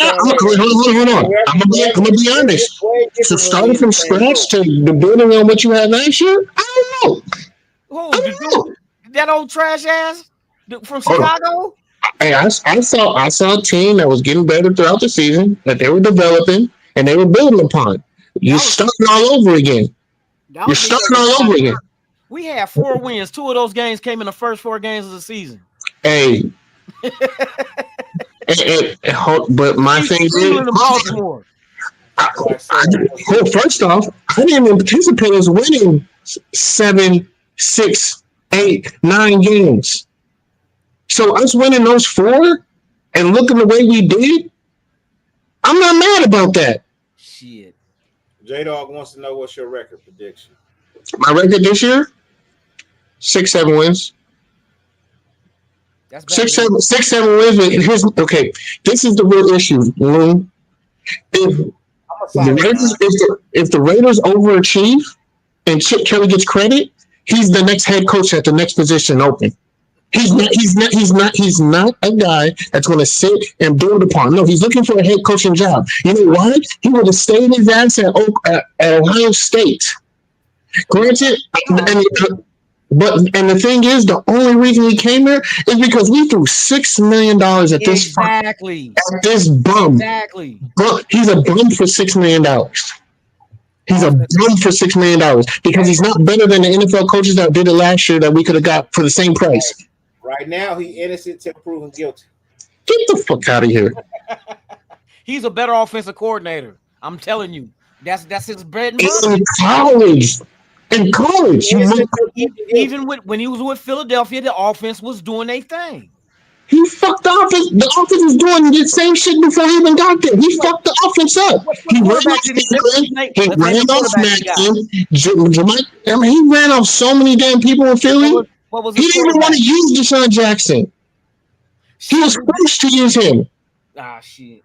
I'm gonna be honest. So starting from scratch to the building on what you had last year, I don't know. That old trash ass from Chicago? Hey, I saw a team that was getting better throughout the season, that they were developing and they were building upon. You're starting all over again. You're starting all over again. We had 4 wins. 2 of those games came in the first 4 games of the season. Hey. But my thing is, first off, I didn't anticipate us winning 7, 6, 8, 9 games. So us winning those 4 and looking the way we did, I'm not mad about that. Shit. J-Dog wants to know what's your record prediction. My record this year, 6, 7 wins. That's 6, 7 wins. But this is the real issue, Loon. If the Raiders overachieve and Chip Kelly gets credit, he's the next head coach at the next position open. He's not a guy that's going to sit and build upon. No, he's looking for a head coaching job. You know why? He would have stayed his ass at Ohio State. Granted, but the thing is, the only reason he came here is because we threw $6 million at this bum. Exactly. But he's a bum for $6 million. He's a bum for $6 million because he's not better than the NFL coaches that did it last year that we could have got for the same price. Right now, he's innocent till proven guilty. Get the fuck out of here. He's a better offensive coordinator. I'm telling you. That's his bread and butter. In college. Even when he was with Philadelphia, the offense was doing their thing. He fucked the offense. The offense was doing the same shit before he even got there. He fucked the offense up. He ran off so many damn people in Philly. He didn't even want to use Deshaun Jackson. He was forced to use him. Ah, shit.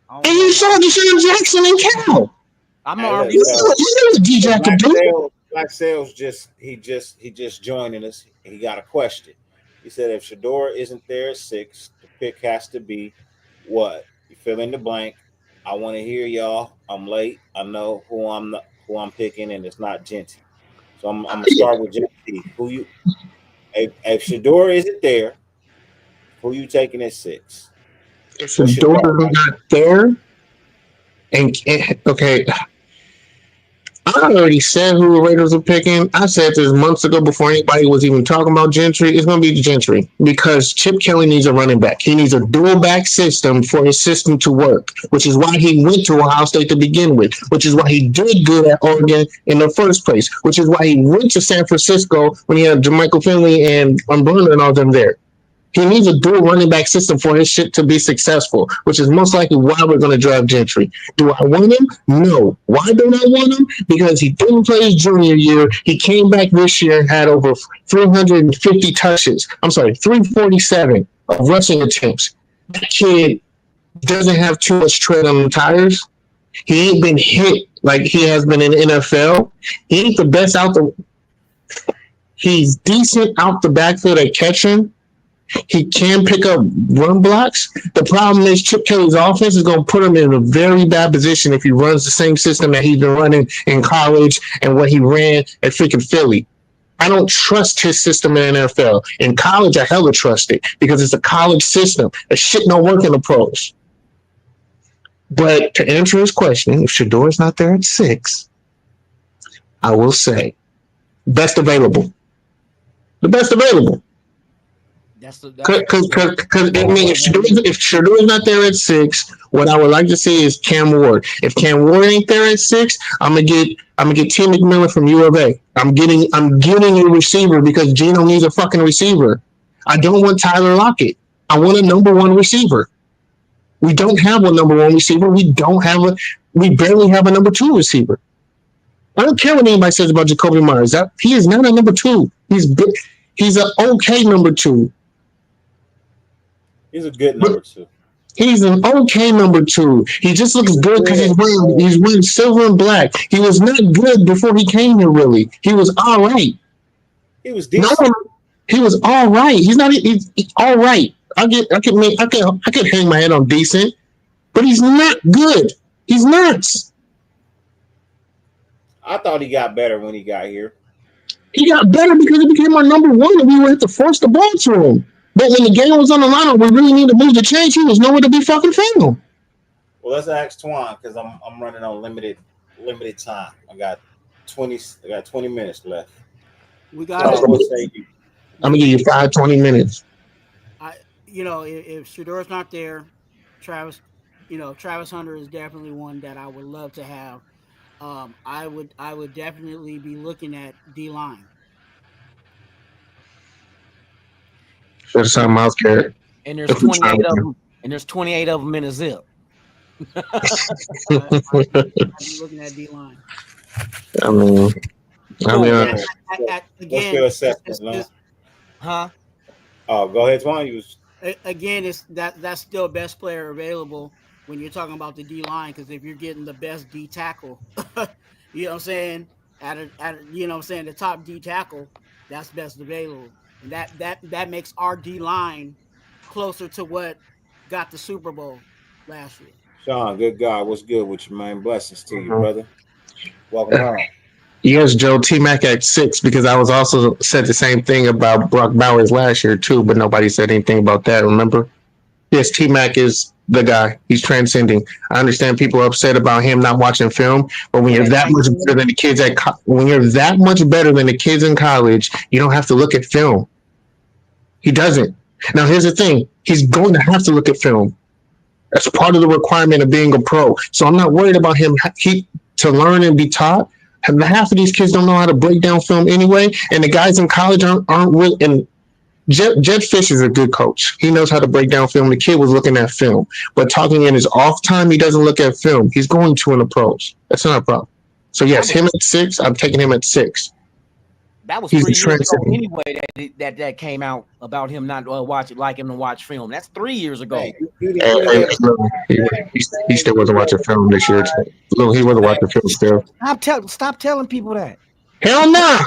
And you saw Deshaun Jackson in Cal. I'm already. You know what DJ can do. Black Sales just joining us. He got a question. He said, if Shedeur isn't there at 6, the pick has to be what? You fill in the blank. I want to hear y'all. I'm late. I know who I'm picking, and it's not Genty. So I'm gonna start with Genty. If Shedeur isn't there, who you taking at 6? If Shedeur is not there, and okay. I already said who the Raiders are picking. I said this months ago before anybody was even talking about Gentry. It's going to be Gentry because Chip Kelly needs a running back. He needs a dual back system for his system to work, which is why he went to Ohio State to begin with, which is why he did good at Oregon in the first place, which is why he went to San Francisco when he had Jermichael Finley and Brunner and all them there. He needs a dual running back system for his shit to be successful, which is most likely why we're going to draft Gentry. Do I want him? No. Why don't I want him? Because he didn't play his junior year. He came back this year and had over 350 touches. 347 of rushing attempts. That kid doesn't have too much tread on the tires. He ain't been hit like he has been in the NFL. He ain't the best out the... He's decent out the backfield at catching. He can pick up run blocks. The problem is Chip Kelly's offense is going to put him in a very bad position if he runs the same system that he's been running in college and what he ran at freaking Philly. I don't trust his system in the NFL. In college, I hella trust it because it's a college system. That shit don't work in the pros. But to answer his question, if Shedeur's not there at 6, I will say best available. The best available. Because I mean, if Shador's not there at 6, what I would like to see is Cam Ward. If Cam Ward ain't there at 6, I'm gonna get T. McMillan from U of A. I'm getting a receiver because Geno needs a fucking receiver. I don't want Tyler Lockett. I want a number one receiver. We don't have a number one receiver. We barely have a number two receiver. I don't care what anybody says about Jacoby Myers. He is not a number two. He's an okay number two. He's a good number two. He's an okay number two. He just looks good because he's wearing silver and black. He was not good before he came here. Really, he was all right. He was decent. No, he was all right. He's all right. I could hang my head on decent, but he's not good. He's not. I thought he got better when he got here. He got better because he became our number one, and we were able to force the ball to him. But when the game was on the line, and we really need to move the change, he was nowhere to be fucking found. Well, let's ask Twan because I'm running on limited time. I got 20 minutes left. We got. I'm gonna give you 20 minutes. If Shador's not there, Travis Hunter is definitely one that I would love to have. I would definitely be looking at D-line. There's something else, Garrett. And there's 28 of them. And there's 28 of them in a zip. I'd be looking at D-line. What's your assessment, huh? Oh, go ahead, Twan. Again, that's still best player available when you're talking about the D line, because if you're getting the best D tackle, you know what I'm saying, the top D tackle, that's best available, and that makes our D line closer to what got the Super Bowl last year. Sean, good guy. What's good with you, man? Blessings to you, brother. Welcome home. Yes, Joe, T-Mac at 6, because I was also said the same thing about Brock Bowers last year too, but nobody said anything about that, remember? Yes, T-Mac is the guy. He's transcending. I understand people are upset about him not watching film, but when you're that much better than the kids in college, you don't have to look at film. He doesn't. Now, here's the thing. He's going to have to look at film. That's part of the requirement of being a pro. So I'm not worried about him to learn and be taught. Half of these kids don't know how to break down film anyway, and the guys in college aren't really. And Jed Fish is a good coach. He knows how to break down film. The kid was looking at film, but talking in his off time, he doesn't look at film. He's going to an approach. That's not a problem. So yes, him at 6. I'm taking him at 6. That was 3 years ago anyway that came out about him not liking him to watch film. That's 3 years ago. He still wasn't watching film this year. He wasn't watching film still. Stop telling people that. Hell no!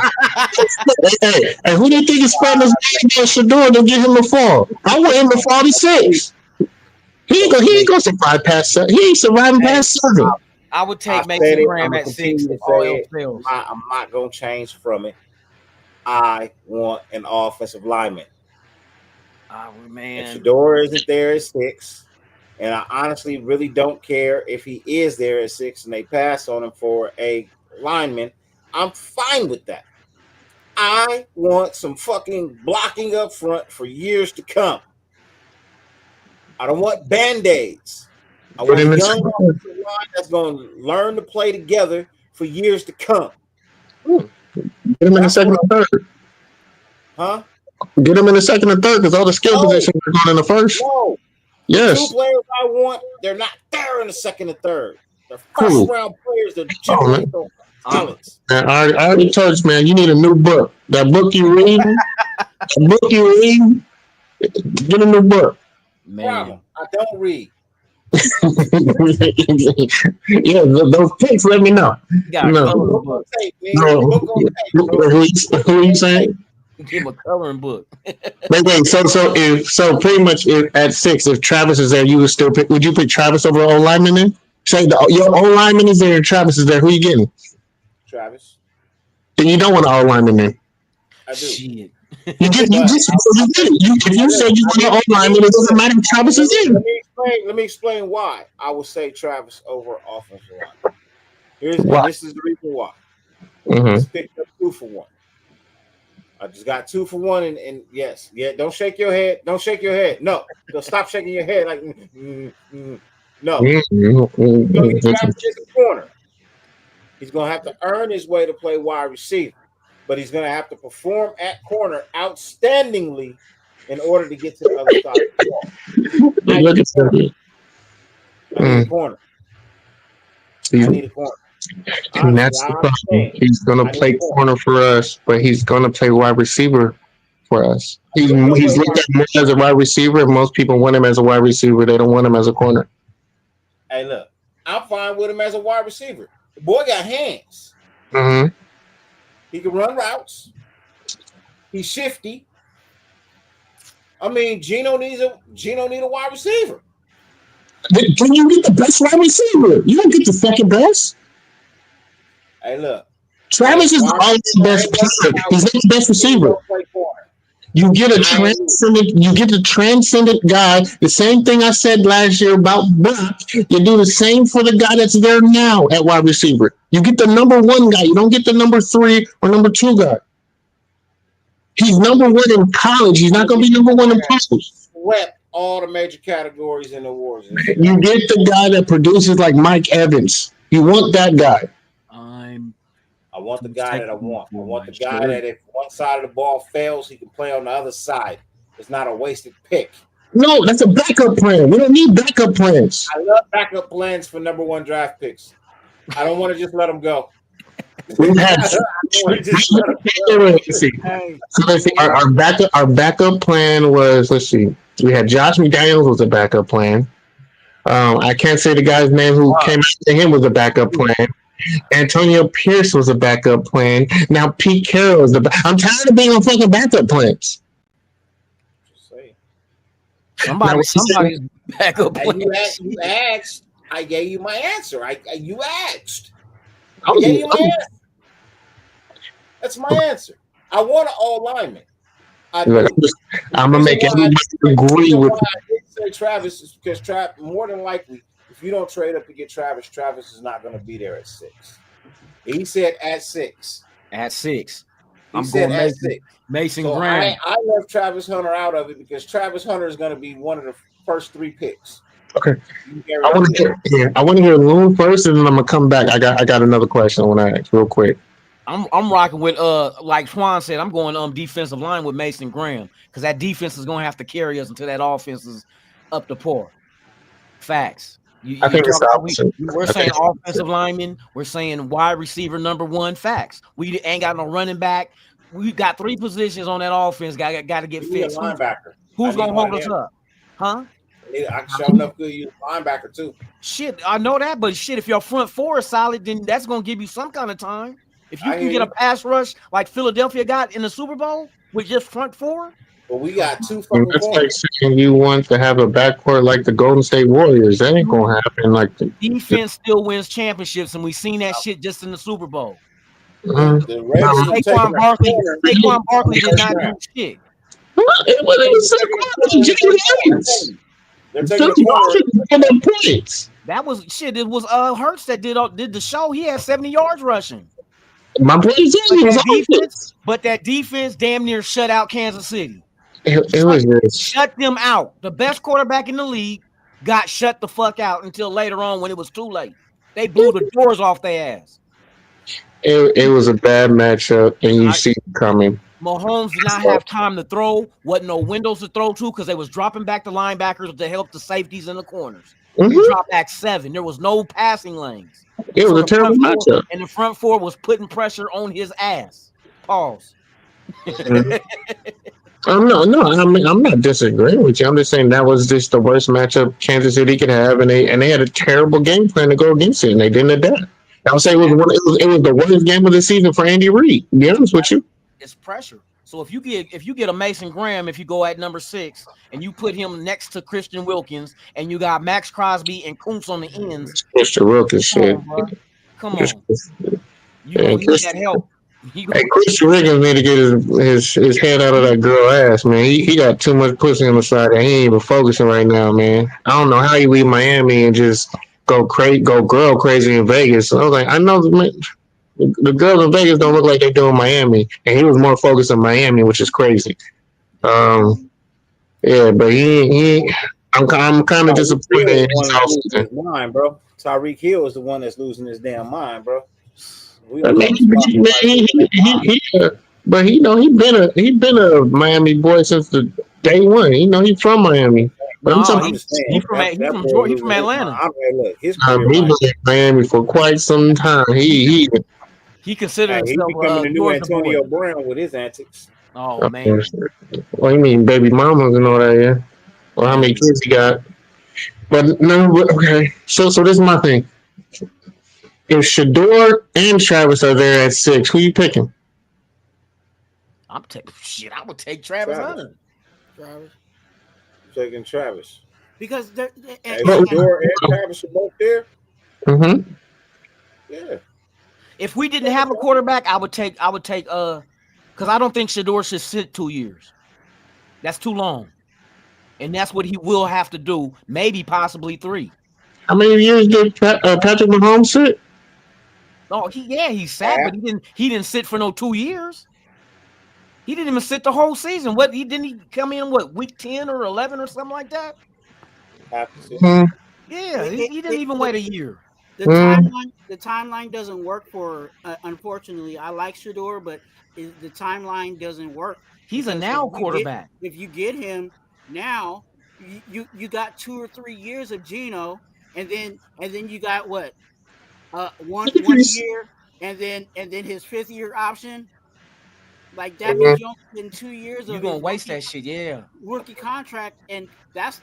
Hey, who do you think is fighting this Shador to get him to fall? I want him to fall to 6. He ain't gonna survive past 7. He ain't surviving past 7. I would take Mason Graham at 6. I'm not gonna change from it. I want an offensive lineman. Oh man, if Shador isn't there at 6, and I honestly really don't care if he is there at 6 and they pass on him for a lineman, I'm fine with that. I want some fucking blocking up front for years to come. I don't want band-aids. I want a young offensive line that's going to learn to play together for years to come. Get him in the second or third. Huh? Get him in the second or third because all the skill positions are going in the first. No. Yes. The 2 players I want, they're not there in the second and third. They're first-round players that generate talents. Man, I already told you, man, you need a new book. That book you read, get a new book. Man, I don't read. Yeah, those picks, let me know. Who are you saying? Give him a coloring book. Wait. So pretty much at 6, if Travis is there, you would still pick. Would you pick Travis over O lineman then? Say your O lineman is there and Travis is there. Who are you getting? Travis. Then you don't want an O lineman then. I do. Shit. You did it. If you say you want an O lineman, it doesn't matter if Travis is in. Let me explain why I would say Travis over offensive line. This is the reason why. Mm-hmm. Let's pick up 2 for 1. I just got 2 for 1, and yes, yeah. Don't shake your head. Don't shake your head. No, stop shaking your head like no. He's gonna get drafted as a corner. He's gonna have to earn his way to play wide receiver, but he's gonna have to perform at corner outstandingly in order to get to the other side of the ball. I need a corner. I need a corner. And that's the problem. He's gonna play corner for us, but he's gonna play wide receiver for us. He's looked at more as a wide receiver, and most people want him as a wide receiver. They don't want him as a corner. Hey, look, I'm fine with him as a wide receiver. The boy got hands. Mm-hmm. He can run routes. He's shifty. I mean, Gino need a wide receiver. Can you get the best wide receiver? You don't get the second best. Hey, look. Travis is always the best player. He's not the best receiver. You get a transcendent guy. The same thing I said last year about Brock. You do the same for the guy that's there now at wide receiver. You get the number 1 guy. You don't get the number 3 or number 2 guy. He's number 1 in college. He's not going to be number 1 in college. Swept all the major categories in the awards. You get the guy that produces like Mike Evans. You want that guy. I want the guy that I want. I want the guy that if one side of the ball fails, he can play on the other side. It's not a wasted pick. No, that's a backup plan. We don't need backup plans. I love backup plans for number 1 draft picks. I don't want to just let them go. We've had our backup plan was, let's see, we had Josh McDaniels was a backup plan. I can't say the guy's name who came after him was a backup plan. Antonio Pierce was a backup plan. Now Pete Carroll is I'm tired of being on fucking backup plans. Somebody's backup plan. You asked. I gave you my answer. You asked. I gave you my answer. That's my answer. I want an all lineman. I'm gonna make everybody agree with. I did say Travis is because more than likely, if you don't trade up to get Travis is not going to be there at 6. He said at 6. At 6. I'm going at 6. Mason Graham. I left Travis Hunter out of it because Travis Hunter is going to be one of the first 3 picks. Okay. I want to hear Loon first, and then I'm gonna come back. I got another question I want to ask real quick. I'm rocking with like Swan said, I'm going defensive line with Mason Graham because that defense is gonna have to carry us until that offense is up to par. Facts. I think it's the opposite. We're saying offensive lineman. We're saying wide receiver number 1. Facts. We ain't got no running back. We got 3 positions on that offense. Got to get fixed. Linebacker. Who's gonna hold us up? Huh? I can show enough good use linebacker too. Shit, I know that, but shit, if your front 4 is solid, then that's gonna give you some kind of time. If you can get a pass rush like Philadelphia got in the Super Bowl with just front 4. But we got 2 fucking That's like saying you want to have a backcourt like the Golden State Warriors. That ain't gonna happen. Like the defense still wins championships, and we seen that shit just in the Super Bowl. Saquon Barkley did not do shit. It was points. That was shit. It was Hurts that did the show. He had 70 yards rushing. My boy but that defense damn near shut out Kansas City. It was shut them out. The best quarterback in the league got shut the fuck out until later on when it was too late. They blew the doors off their ass. It was a bad matchup, and you see it coming. Mahomes did not have time to throw. Wasn't no windows to throw to because they was dropping back the linebackers to help the safeties in the corners. We dropped back 7. There was no passing lanes. It was a terrible matchup. And the front 4 was putting pressure on his ass. Pause. I'm not disagreeing with you. I'm just saying that was just the worst matchup Kansas City could have, and they had a terrible game plan to go against it, and they didn't adapt. I would say it was the worst game of the season for Andy Reid. To be honest with you, it's pressure. So if you get a Mason Graham, if you go at number 6 and you put him next to Christian Wilkins, and you got Max Crosby and Kuntz on the ends, Mr. Wilkins shit. Come on, you need that help. Hey, Christian Wilkins need to get his head out of that girl ass, man. He got too much pussy on the side, and he ain't even focusing right now, man. I don't know how you leave Miami and just go girl crazy in Vegas. So I was like, I know, man. The girls in Vegas don't look like they do in Miami, and he was more focused on Miami, which is crazy. Yeah, but he I'm kind of disappointed in his offseason. Mind, bro. Tyreek Hill is the one that's losing his damn mind, bro. But he been a Miami boy since the day one. He's from Miami. But he's from Atlanta. He's been in Miami for quite some time. He considers himself becoming the new Antonio Brown with his antics. Oh man. Well, you mean baby mamas and all that, yeah? Or how many kids he got? But no, okay. So this is my thing. If Shedeur and Travis are there at 6, who you picking? I would take Travis Hunter. Travis. Taking Travis. Because Shedeur and Travis are both there. Mm-hmm. Yeah. If we didn't have a quarterback, I would take because I don't think Shedeur should sit 2 years. That's too long. And that's what he will have to do, maybe possibly 3. How many years did Patrick Mahomes sit? Oh, he sat, but he didn't sit for no 2 years. He didn't even sit the whole season. He come in week 10 or 11 or something like that? Yeah, he didn't even wait a year. The timeline doesn't work for. Unfortunately, I like Shedeur, but the timeline doesn't work. He's a now quarterback. If you get him now, you got 2 or 3 years of Geno, and then you got what? One year, and then his 5th year option. Like that means you're in 2 years. You're gonna waste that shit, yeah. Rookie contract, and that's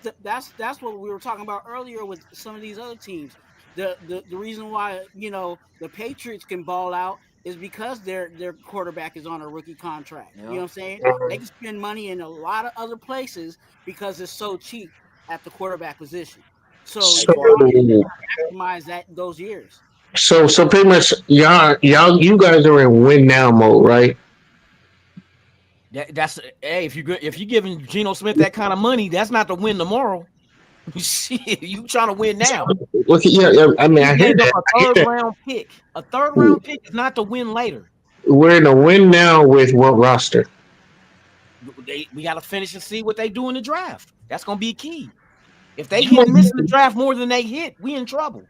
what we were talking about earlier with some of these other teams. The reason why the Patriots can ball out is because their quarterback is on a rookie contract. You know what I'm saying? They can spend money in a lot of other places because it's so cheap at the quarterback position. So maximize those years. So pretty much you guys are in win now mode, right? That's if you're giving Geno Smith that kind of money, that's not to win tomorrow. Shit, you trying to win now? Look, I mean, I hear that. A third round pick is not to win later. We're in a win now with what roster? We got to finish and see what they do in the draft. That's going to be key. If they miss the draft more than they hit, we in trouble.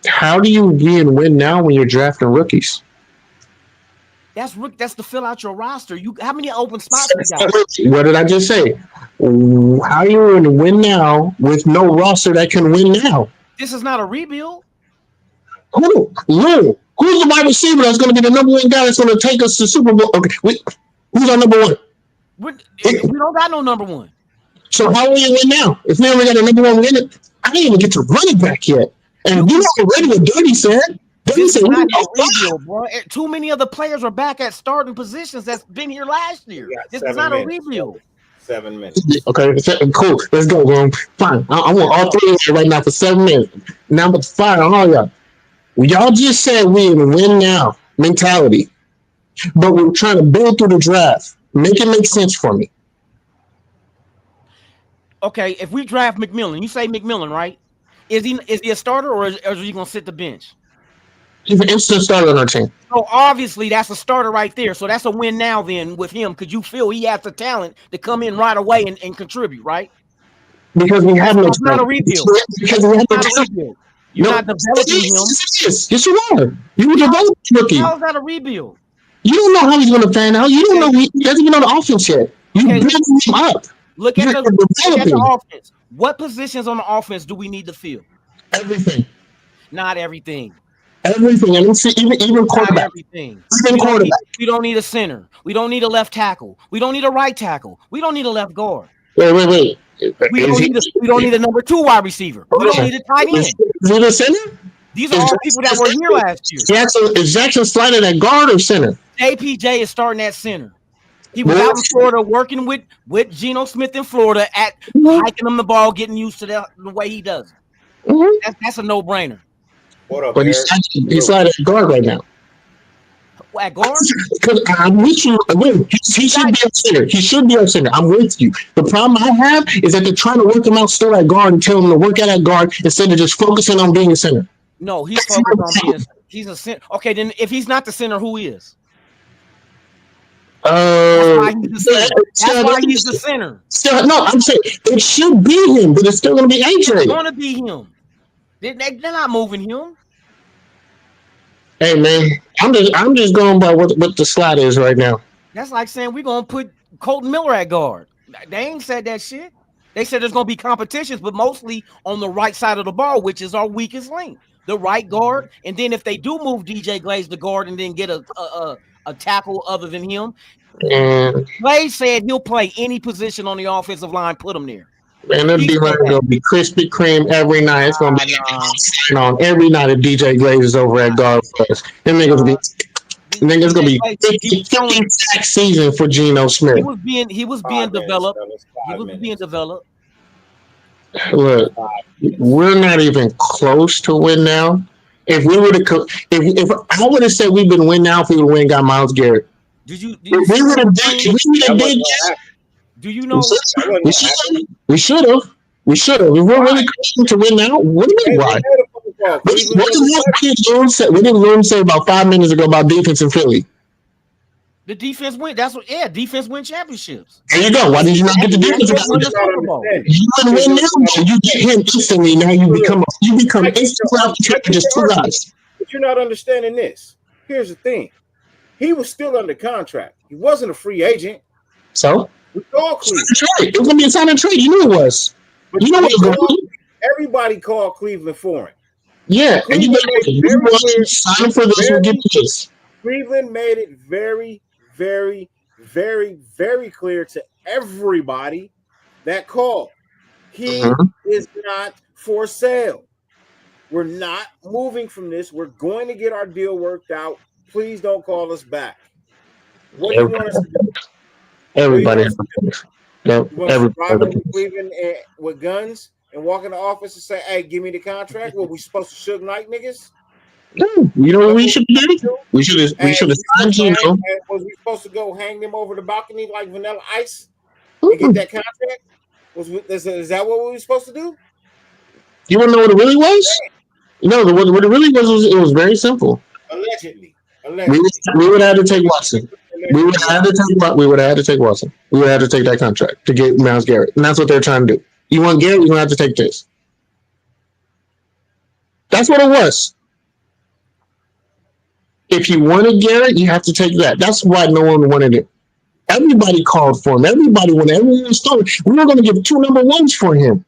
How do you be in win now when you're drafting rookies? That's to fill out your roster. How many open spots we got? What did I just say? How are you in win now with no roster that can win now? This is not a rebuild. Who's the wide receiver that's going to be the number 1 guy that's going to take us to Super Bowl? Okay, who's our number 1? We don't got no number 1. So how are you win now? If we only got a number 1 winner, I didn't even get to running back yet. And you already what Dirty said. This is not a rebuild, bro. Too many of the players are back at starting positions that's been here last year. This is not a rebuild. 7 minutes. Okay, cool. Let's go, bro. Fine. I want all 3 of you right now for 7 minutes. Now I'm fire on all y'all. Y'all just said we in win now mentality, but we're trying to build through the draft. Make it make sense for me. Okay, if we draft McMillan, you say McMillan, right? Is he a starter or is he gonna sit the bench? He's an instant starter on our team. So obviously that's a starter right there. So that's a win now then with him because you feel he has the talent to come in right away and contribute, right? Because we have no talent. Not a rebuild. Because we have no talent. You're not developing him. Yes, you are. You were developing rookie. How is that a rebuild? You don't know how he's going to fan out. You don't know. He doesn't even know the offense yet. You build him up. Look at the offense. What positions on the offense do we need to fill? Everything. Not everything. Everything. I mean, see, even quarterback. Everything. Even quarterback. We don't need a center. We don't need a left tackle. We don't need a right tackle. We don't need a left guard. Wait. We don't need a number 2 wide receiver. We don't need a tight end. Is it a center? These are all people that were here last year. Is Jackson sliding at guard or center? JPJ is starting at center. He was out in Florida working with Geno Smith in Florida at hiking him the ball, getting used to the way he does it. Mm-hmm. That's a no-brainer. What up, but he's sliding at guard right now. At guard? Because I'm with you. He should be up center. He should be up center. I'm with you. The problem I have is that they're trying to work him out still at guard and tell him to work out at guard instead of just focusing on being a center. No, he's focused on being a center. He's a center. Okay, then if he's not the center, who is? That's why he's the center. Still, no, I'm saying it should be him, but it's still going to be AJ. It's going to be him. They're not moving him. Hey man, I'm just going by what the slot is right now. That's like saying we're going to put Colton Miller at guard. They ain't said that shit. They said there's going to be competitions, but mostly on the right side of the ball, which is our weakest link, the right guard. And then if they do move DJ Glaze to guard and then get a tackle other than him, Glaze said he'll play any position on the offensive line, put him there. Man, that'd be like gonna be Krispy Kreme every night. It's gonna be on every night if DJ Glaze is over at guard for us. Them niggas gonna be 50 sack season for Geno Smith. He was being developed. Look, we're not even close to win now. If we would have, if I would have said we've been win now, if we would have got Myles Garrett. We would have did. Do you know? We should have. If we're really close to win now, what do you mean why? What did Loom say about 5 minutes ago about defense in Philly? The defense win. Defense win championships. There you go. Why did you not get the defense? You wouldn't win now. You get him instantly. Now you become instantly just two guys. But you're not understanding this. Here's the thing. He was still under contract. He wasn't a free agent. So? We all Cleveland. It was going to be a sign and trade. You knew it was. But you know what was going on? Everybody called Cleveland for him. Yeah. And you sign for this, we'll give you this. Cleveland made it very, very, very, very clear to everybody that called. He is not for sale. We're not moving from this. We're going to get our deal worked out. Please don't call us back. What do you want us to do? Everybody. Everybody. Cleveland with guns and walk in the office and say, "Hey, give me the contract." What we supposed to Suge Knight niggas? No, you know what we should do? We should have signed Geno. Was we supposed to go hang them over the balcony like Vanilla Ice and get that contract? Is that what we were supposed to do? You want to know what it really was? No, what it really was it was very simple. Allegedly. We would have had to take Watson. We would have had to take Watson. We would have had to take that contract to get Myles Garrett. And that's what they're trying to do. You want Garrett, you're going to have to take this. That's what it was. If you wanted Garrett, you have to take that. That's why no one wanted it. Everybody called for him. Everybody wanted. Everyone started. We were going to give 2 number 1s for him.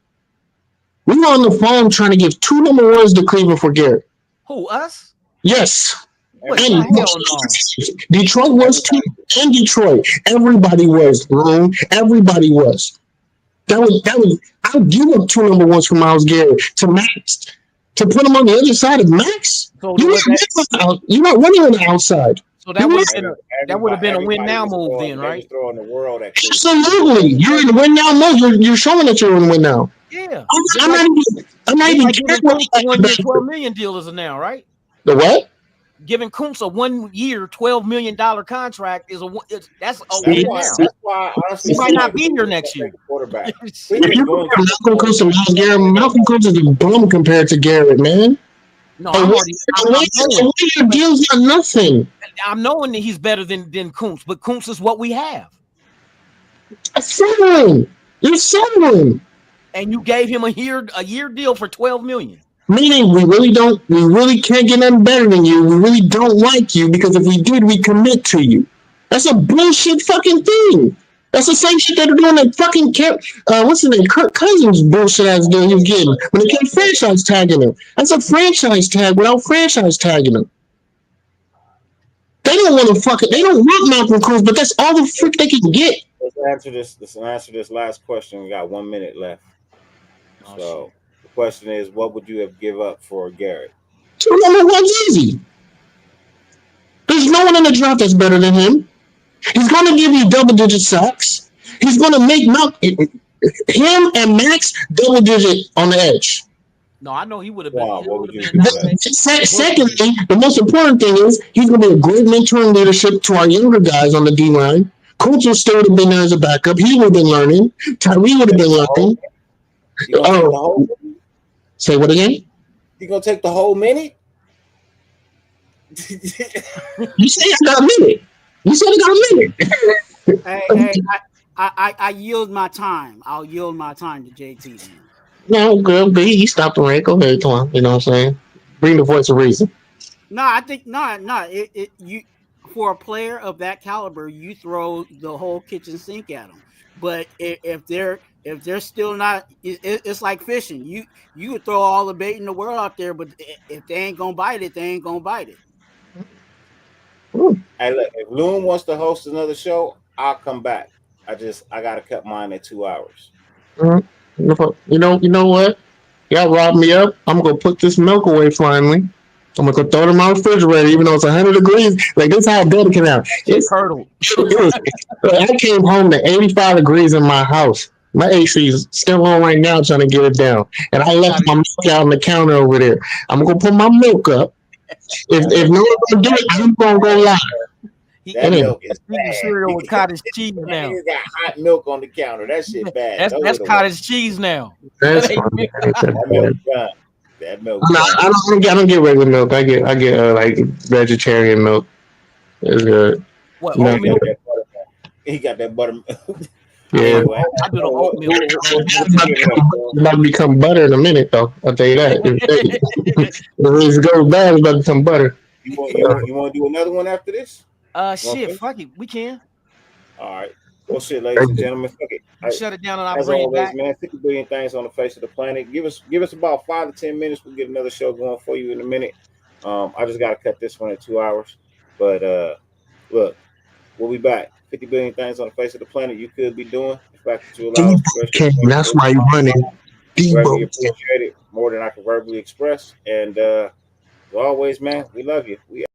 We were on the phone trying to give 2 number 1s to Cleveland for Garrett. Who, us? Yes. And Detroit was too. And Detroit. Everybody was. Everybody was. That was. I would give up 2 number 1s for Myles Garrett to Max. To put him on the other side of Max. So you're not running on the outside. So that would have been a win now move then, right? Absolutely. You're in the win now mode. You're showing that you're in the win now. Yeah. I'm not even caring what $1 million deal is now, right? The what? Giving Kuntz a 1 year, $12 million contract that's a win now. That's why he might not be here next year. Malcolm Kuntz and Myles Garrett, Malcolm Kuntz is a bum compared to Garrett, man. No, I'm deal's not nothing. I'm knowing that he's better than Kuntz, but Kuntz is what we have. You're settling. And you gave him a year deal for $12 million. Meaning we really can't get nothing better than you. We really don't like you because if we did, we commit to you. That's a bullshit fucking thing. That's the same shit that they're doing at fucking what's his name? Kirk Cousins bullshit ass deal he was getting when they kept franchise tagging him. That's a franchise tag without franchise tagging him. They don't want to they don't want Malcolm Kuntz, but that's all the frick they can get. Let's answer this last question. We got 1 minute left. So the question is, what would you have give up for Garrett? 2 number 1's easy. There's no one in the draft that's better than him. He's going to give you double-digit sacks. He's going to make him and Max double-digit on the edge. No, I know he would have been. Wow, Secondly, the most important thing is he's going to be a great mentor and leadership to our younger guys on the D-line. Coach will still have been there as a backup. He would have been learning. Tyree would have been learning. Oh, say what again? You gonna take the whole minute? You say I got a minute. You said I got a minute. Hey, I yield my time. I'll yield my time to JT. Then. No, girl, B, you stopped the rain. Go ahead, come on. You know what I'm saying? Bring the voice of reason. No, I think no. You for a player of that caliber, you throw the whole kitchen sink at them. But if they're still not, it's like fishing. You would throw all the bait in the world out there, but if they ain't gonna bite it, they ain't gonna bite it. Hey, look, if Loon wants to host another show, I'll come back. I gotta cut mine at 2 hours. You know what? Y'all robbed me up. I'm gonna put this milk away finally. I'm gonna go throw it in my refrigerator, even though it's 100 degrees. Like this is how bad it can out. It's hurdle. I came home to 85 degrees in my house. My AC is still on right now, trying to get it down. And I left my milk out on the counter over there. I'm gonna put my milk up. If no one gonna do it, I'm gonna go live. That milk is bad. Cereal with cottage cheese now. You got hot milk on the counter. That shit bad. That's cottage cheese now. That's that milk done. That milk. No, I don't get regular milk. I get like vegetarian milk. It's good. What oat milk? He got that buttermilk. Yeah. I do the oat milk. It's about to become butter in a minute, though. I'll tell you that. If it goes bad, it's about to become butter. You want to do another one after this? Shit, fuck it, we can. All right. Well, shit, ladies and gentlemen, fuck it. Shut it down and I'll as bring always, it back. man, 50 billion things on the face of the planet. Give us about 5 to 10 minutes. We'll get another show going for you in a minute. I just got to cut this one at 2 hours. But look, we'll be back. 50 billion things on the face of the planet you could be doing. The fact that you allow that's why you're running. Greatly appreciate it more than I can verbally express. And as always, man, we love you. We